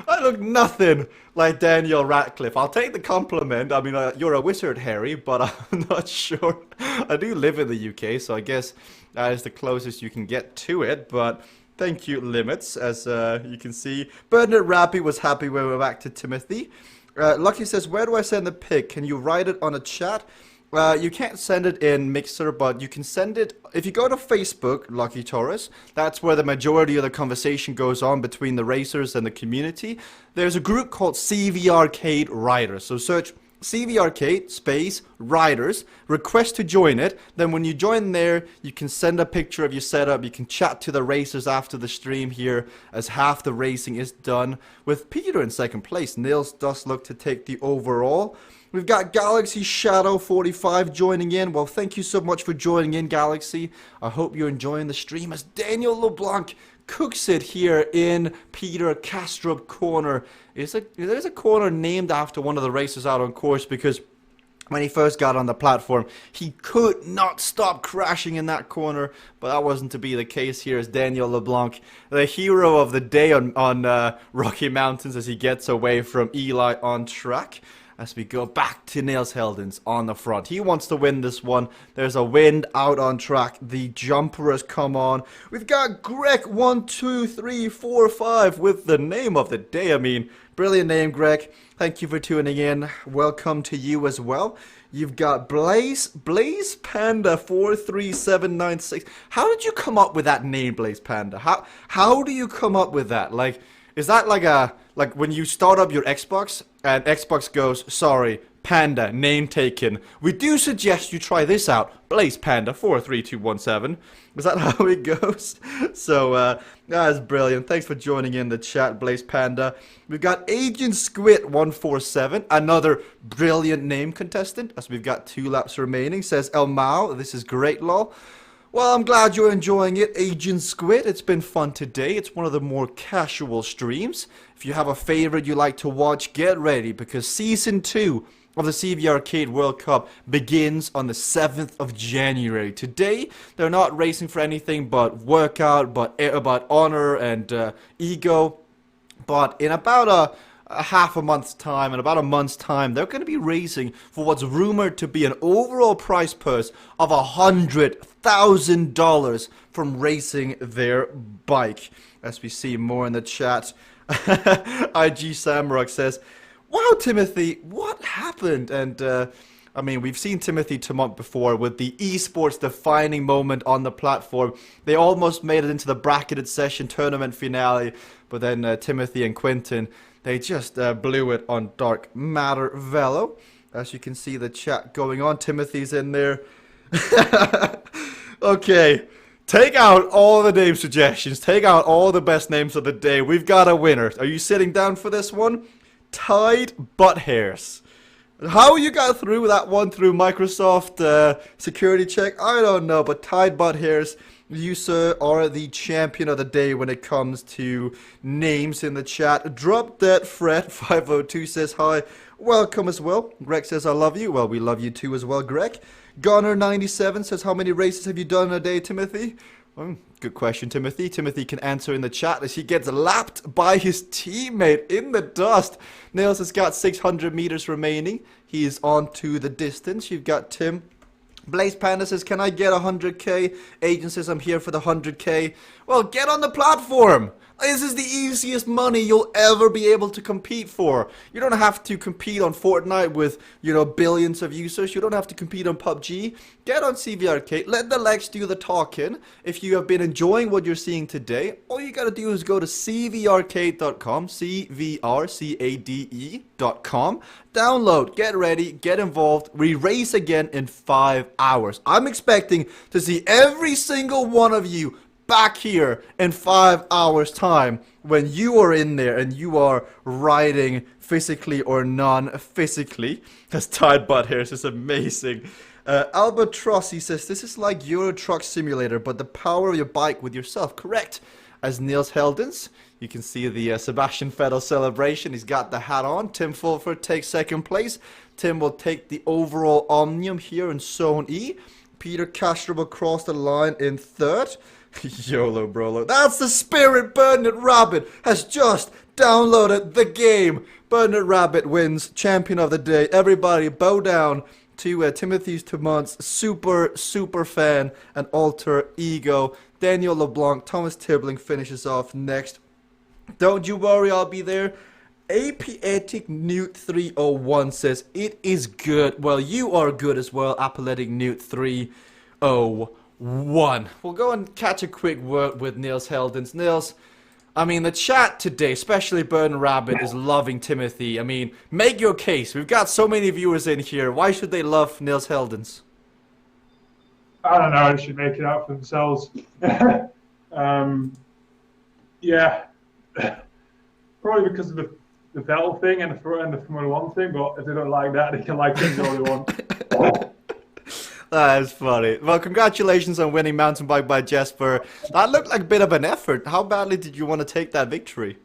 I look nothing like Daniel Radcliffe. I'll take the compliment. I mean, you're a wizard, Harry, but I'm not sure. I do live in the UK, so I guess that is the closest you can get to it, but thank you, Limits, as you can see. Bernard Rappy was happy when we're back to Timothy. Lucky says, where do I send the pic? Can you write it on a chat? You can't send it in Mixer, but you can send it, if you go to Facebook, Lucky Taurus, that's where the majority of the conversation goes on between the racers and the community. There's a group called CVRcade Riders, so search CVRcade space Riders, request to join it. Then when you join there, you can send a picture of your setup. You can chat to the racers after the stream here, as half the racing is done with Peter in second place. Nils does look to take the overall. We've got Galaxy Shadow 45 joining in. Well, thank you so much for joining in, Galaxy. I hope you're enjoying the stream as Daniel LeBlanc cooks it here in Peter Kastrup corner. There's a corner named after one of the racers out on course, because when he first got on the platform, he could not stop crashing in that corner, but that wasn't to be the case here as Daniel LeBlanc, the hero of the day on Rocky Mountains, as he gets away from Eli on track. As we go back to Niels Heldens on the front. He wants to win this one. There's a wind out on track. The jumper has come on. We've got Greg 1, 2, 3, 4, 5 with the name of the day. I mean, brilliant name, Greg. Thank you for tuning in. Welcome to you as well. You've got Blaze Panda 43796. How did you come up with that name, Blaze Panda? How do you come up with that? Like, is that like when you start up your Xbox and Xbox goes, sorry, Panda, name taken. We do suggest you try this out. Blaze Panda 43217. Is that how it goes? So that is brilliant. Thanks for joining in the chat, Blaze Panda. We've got Agent Squid 147, another brilliant name contestant, as we've got 2 laps remaining. Says El Mao, this is great, lol. Well, I'm glad you're enjoying it, Agent Squid. It's been fun today. It's one of the more casual streams. If you have a favorite you like to watch, get ready, because Season 2 of the CVRcade World Cup begins on the 7th of January. Today, they're not racing for anything but workout, but honor and ego. But in about a half a month's time, in about a month's time, they're going to be racing for what's rumored to be an overall prize purse of $100,000 from racing their bike. As we see more in the chat, IG Samrock says, wow, Timothy, what happened? And I mean, we've seen Timothy Tamont before with the esports defining moment on the platform. They almost made it into the bracketed session tournament finale, but then Timothy and Quinton, they just blew it on Dark Matter Velo. As you can see the chat going on, Timothy's in there. Okay, take out all the name suggestions. Take out all the best names of the day. We've got a winner. Are you sitting down for this one? Tide Butt Hairs. How you got through that one through Microsoft security check, I don't know, but Tide Butt Hairs, you, sir, are the champion of the day when it comes to names in the chat. Drop Dead Fred 502 says hi. Welcome as well. Greg says I love you. Well, we love you too as well, Greg. Gunner 97 says how many races have you done in a day, Timothy? Good question, Timothy. Timothy can answer in the chat as he gets lapped by his teammate in the dust. Nails has got 600 meters remaining. He is on to the distance. You've got Tim. Blaze Panda says, can I get 100k? Agent says, I'm here for the 100k. Well, get on the platform. This is the easiest money you'll ever be able to compete for. You don't have to compete on Fortnite with, billions of users. You don't have to compete on PUBG. Get on CVRcade. Let the legs do the talking. If you have been enjoying what you're seeing today, all you gotta do is go to CVRcade.com, CVRcade.com. Download, get ready, get involved. We race again in 5 hours. I'm expecting to see every single one of you back here in 5 hours time when you are in there and you are riding physically or non-physically. That's Tide Butt here. This is amazing. Albatross, he says, this is like Euro Truck Simulator, but the power of your bike with yourself. Correct. As Niels Heldens, you can see the Sebastian Vettel celebration. He's got the hat on. Tim Fulford takes second place. Tim will take the overall Omnium here in Zone E. Peter Castro will cross the line in third. YOLO Brolo. That's the spirit. Bernard Rabbit has just downloaded the game. Bernard Rabbit wins champion of the day. Everybody bow down to Timothy Tamont's super fan and alter ego. Daniel LeBlanc, Thomas Tibbling finishes off next. Don't you worry, I'll be there. Apietic Newt 301 says, it is good. Well, you are good as well, Apietic Newt 301. We'll go and catch a quick word with Niels Heldens. Niels, I mean, the chat today, especially Burn Rabbit, is loving Timothy. I mean, make your case. We've got so many viewers in here. Why should they love Niels Heldens? I don't know. They should make it out for themselves. Yeah, probably because of the Vettel thing and the Formula 1 thing. But if they don't like that, they can like things all they want. That is funny. Well, congratulations on winning mountain bike by Jesper. That looked like a bit of an effort. How badly did you want to take that victory?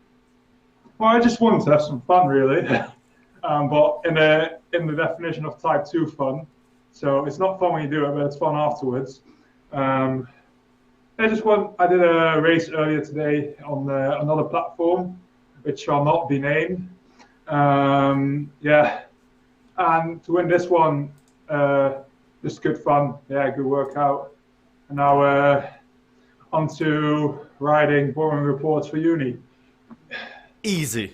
Well, I just wanted to have some fun, really. But in the definition of Type 2 fun, so it's not fun when you do it, but it's fun afterwards. I did a race earlier today on another platform, which shall not be named. Yeah, and to win this one, just good fun. Yeah, good workout. And now on to writing boring reports for uni. Easy.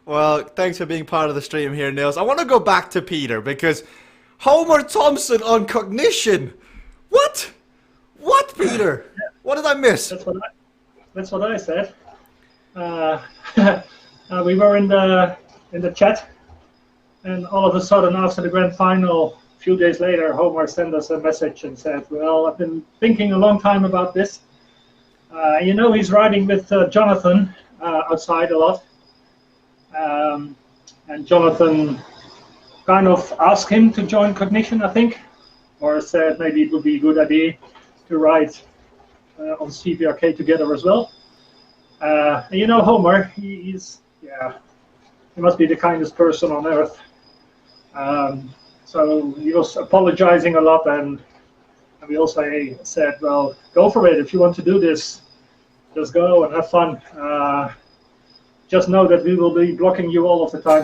Well, thanks for being part of the stream here, Nils. I want to go back to Peter because Homer Thompson on Cognition. What? What, Peter? What did I miss? That's what I said. We were in the chat, and all of a sudden, after the grand final, a few days later, Homer sent us a message and said, "Well, I've been thinking a long time about this. He's riding with Jonathan outside a lot, and Jonathan kind of asked him to join Cognition, I think, or said maybe it would be a good idea to ride on CVRcade together as well. Homer, he must be the kindest person on earth. So he was apologizing a lot, and we also said, well, go for it. If you want to do this, just go and have fun. Just know that we will be blocking you all of the time.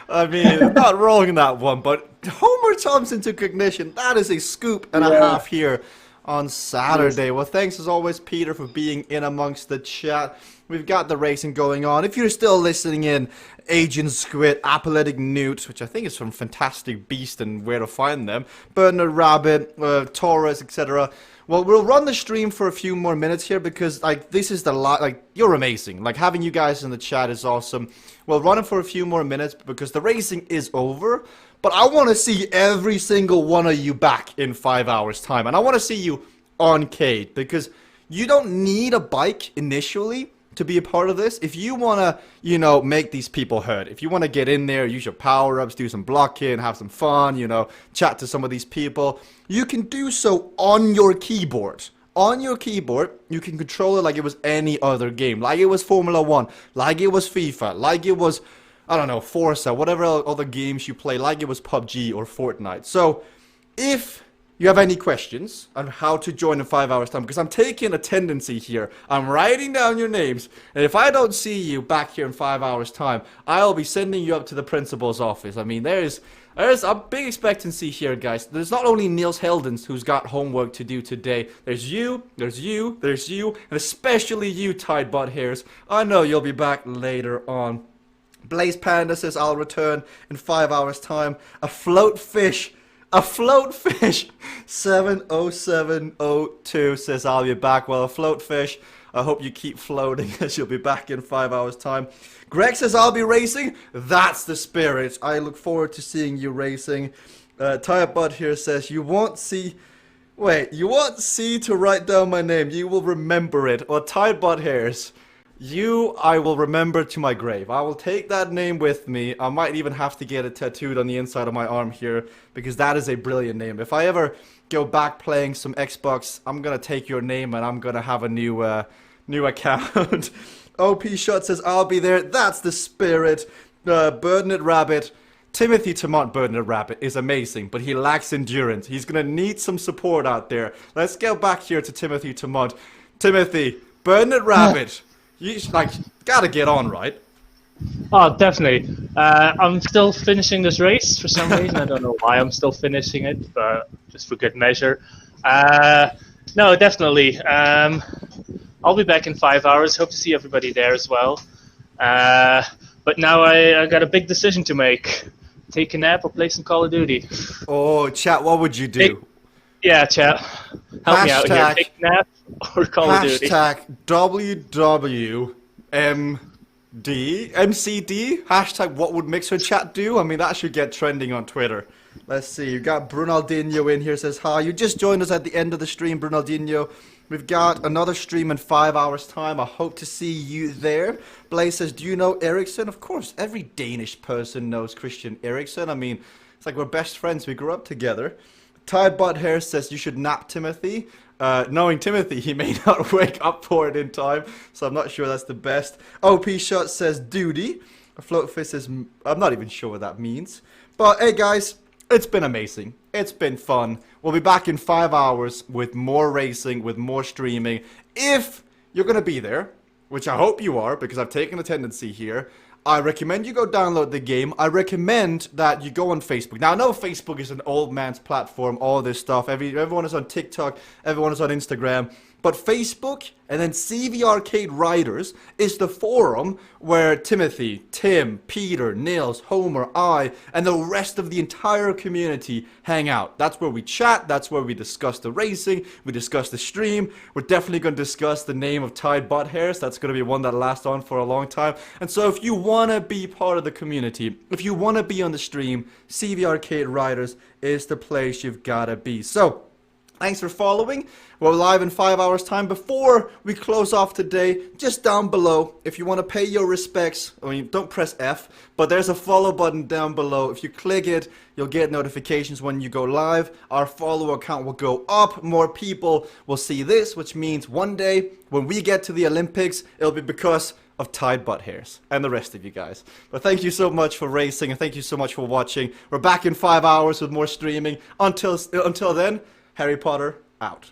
I mean, not wrong in that one, but Homer Thompson to Cognition, that is a scoop and a half here on Saturday. Well, thanks as always, Peter, for being in amongst the chat. We've got the racing going on. If you're still listening in, Agent Squid, Apoletic Newt, which I think is from Fantastic Beast and Where to Find Them, Bernard Rabbit, Taurus, etc. Well, we'll run the stream for a few more minutes here because, this is you're amazing. Having you guys in the chat is awesome. We'll run it for a few more minutes because the racing is over. But I want to see every single one of you back in 5 hours' time. And I want to see you on Cade because you don't need a bike initially to be a part of this. If you want to, make these people hurt, if you want to get in there, use your power-ups, do some blocking, have some fun, chat to some of these people, you can do so on your keyboard. On your keyboard, you can control it like it was any other game, like it was Formula 1, like it was FIFA, like it was, I don't know, Forza, whatever other games you play, like it was PUBG or Fortnite. So, if you have any questions on how to join in 5 hours time, because I'm taking a tendency here, I'm writing down your names, and if I don't see you back here in 5 hours time, I'll be sending you up to the principal's office. I mean, there's a big expectancy here, guys. There's not only Niels Heldens who's got homework to do today. There's you, and especially you, Tide Butt Hairs. I know you'll be back later on. Blaze Panda says I'll return in 5 hours time. A float fish 70702 says I'll be back. Well, a float fish, I hope you keep floating as you'll be back in 5 hours time. Greg says I'll be racing. That's the spirit. I look forward to seeing you racing. Tire Bud here says you won't see to write down my name. You will remember it. Or Tire Bud Hairs. I will remember to my grave. I will take that name with me. I might even have to get it tattooed on the inside of my arm here because that is a brilliant name. If I ever go back playing some Xbox, I'm gonna take your name and I'm gonna have a new account. OP Shot says I'll be there. That's the spirit. Birdnet Rabbit. Timothy Tamont Birdnet Rabbit is amazing, but he lacks endurance. He's gonna need some support out there. Let's go back here to Timothy Tamont. Timothy, Birdnet Rabbit. You gotta get on, right? Oh, definitely. I'm still finishing this race for some reason. I don't know why I'm still finishing it, but just for good measure. No, definitely. I'll be back in 5 hours. Hope to see everybody there as well. But now I got a big decision to make. Take a nap or play some Call of Duty. Oh, chat, what would you do? Yeah, chat. Help me out here. Take a nap or Call of Duty. Hashtag WWMD, MCD, hashtag what would Mixer Chat do? I mean, that should get trending on Twitter. Let's see, you got Brunaldinho in here, says hi. You just joined us at the end of the stream, Brunaldinho. We've got another stream in 5 hours time. I hope to see you there. Blaze says, do you know Ericsson? Of course, every Danish person knows Christian Ericsson. I mean, it's like we're best friends. We grew up together. Ty Butt Hair says you should nap Timothy. Knowing Timothy, he may not wake up for it in time, so I'm not sure that's the best. OP Shot says duty. Float Fist says, I'm not even sure what that means. But hey guys, it's been amazing. It's been fun. We'll be back in 5 hours with more racing, with more streaming. If you're going to be there, which I hope you are, because I've taken a tendency here, I recommend you go download the game. I recommend that you go on Facebook. Now, I know Facebook is an old man's platform, all this stuff. Everyone is on TikTok, everyone is on Instagram. But Facebook and then CVRcade Riders is the forum where Timothy, Tim, Peter, Nils, Homer, I, and the rest of the entire community hang out. That's where we chat. That's where we discuss the racing. We discuss the stream. We're definitely going to discuss the name of Tide Butt Hairs. That's going to be one that lasts on for a long time. And so if you want to be part of the community, if you want to be on the stream, CVRcade Riders is the place you've got to be. So, thanks for following. We're live in 5 hours time. Before we close off today, just down below, if you want to pay your respects, I mean, don't press F, but there's a follow button down below. If you click it, you'll get notifications when you go live. Our follower count will go up. More people will see this, which means one day when we get to the Olympics, it'll be because of Tide Butt Hairs and the rest of you guys. But thank you so much for racing, and thank you so much for watching. We're back in 5 hours with more streaming. Until then, Harry Potter out.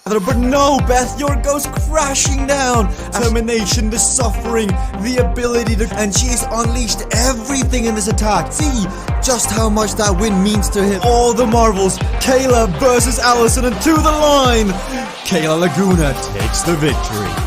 But no, Beth, yours goes crashing down. Determination, the suffering, the ability to... And she's unleashed everything in this attack. See just how much that win means to him. All the marvels. Kayla versus Allison, and to the line. Kayla Laguna takes the victory.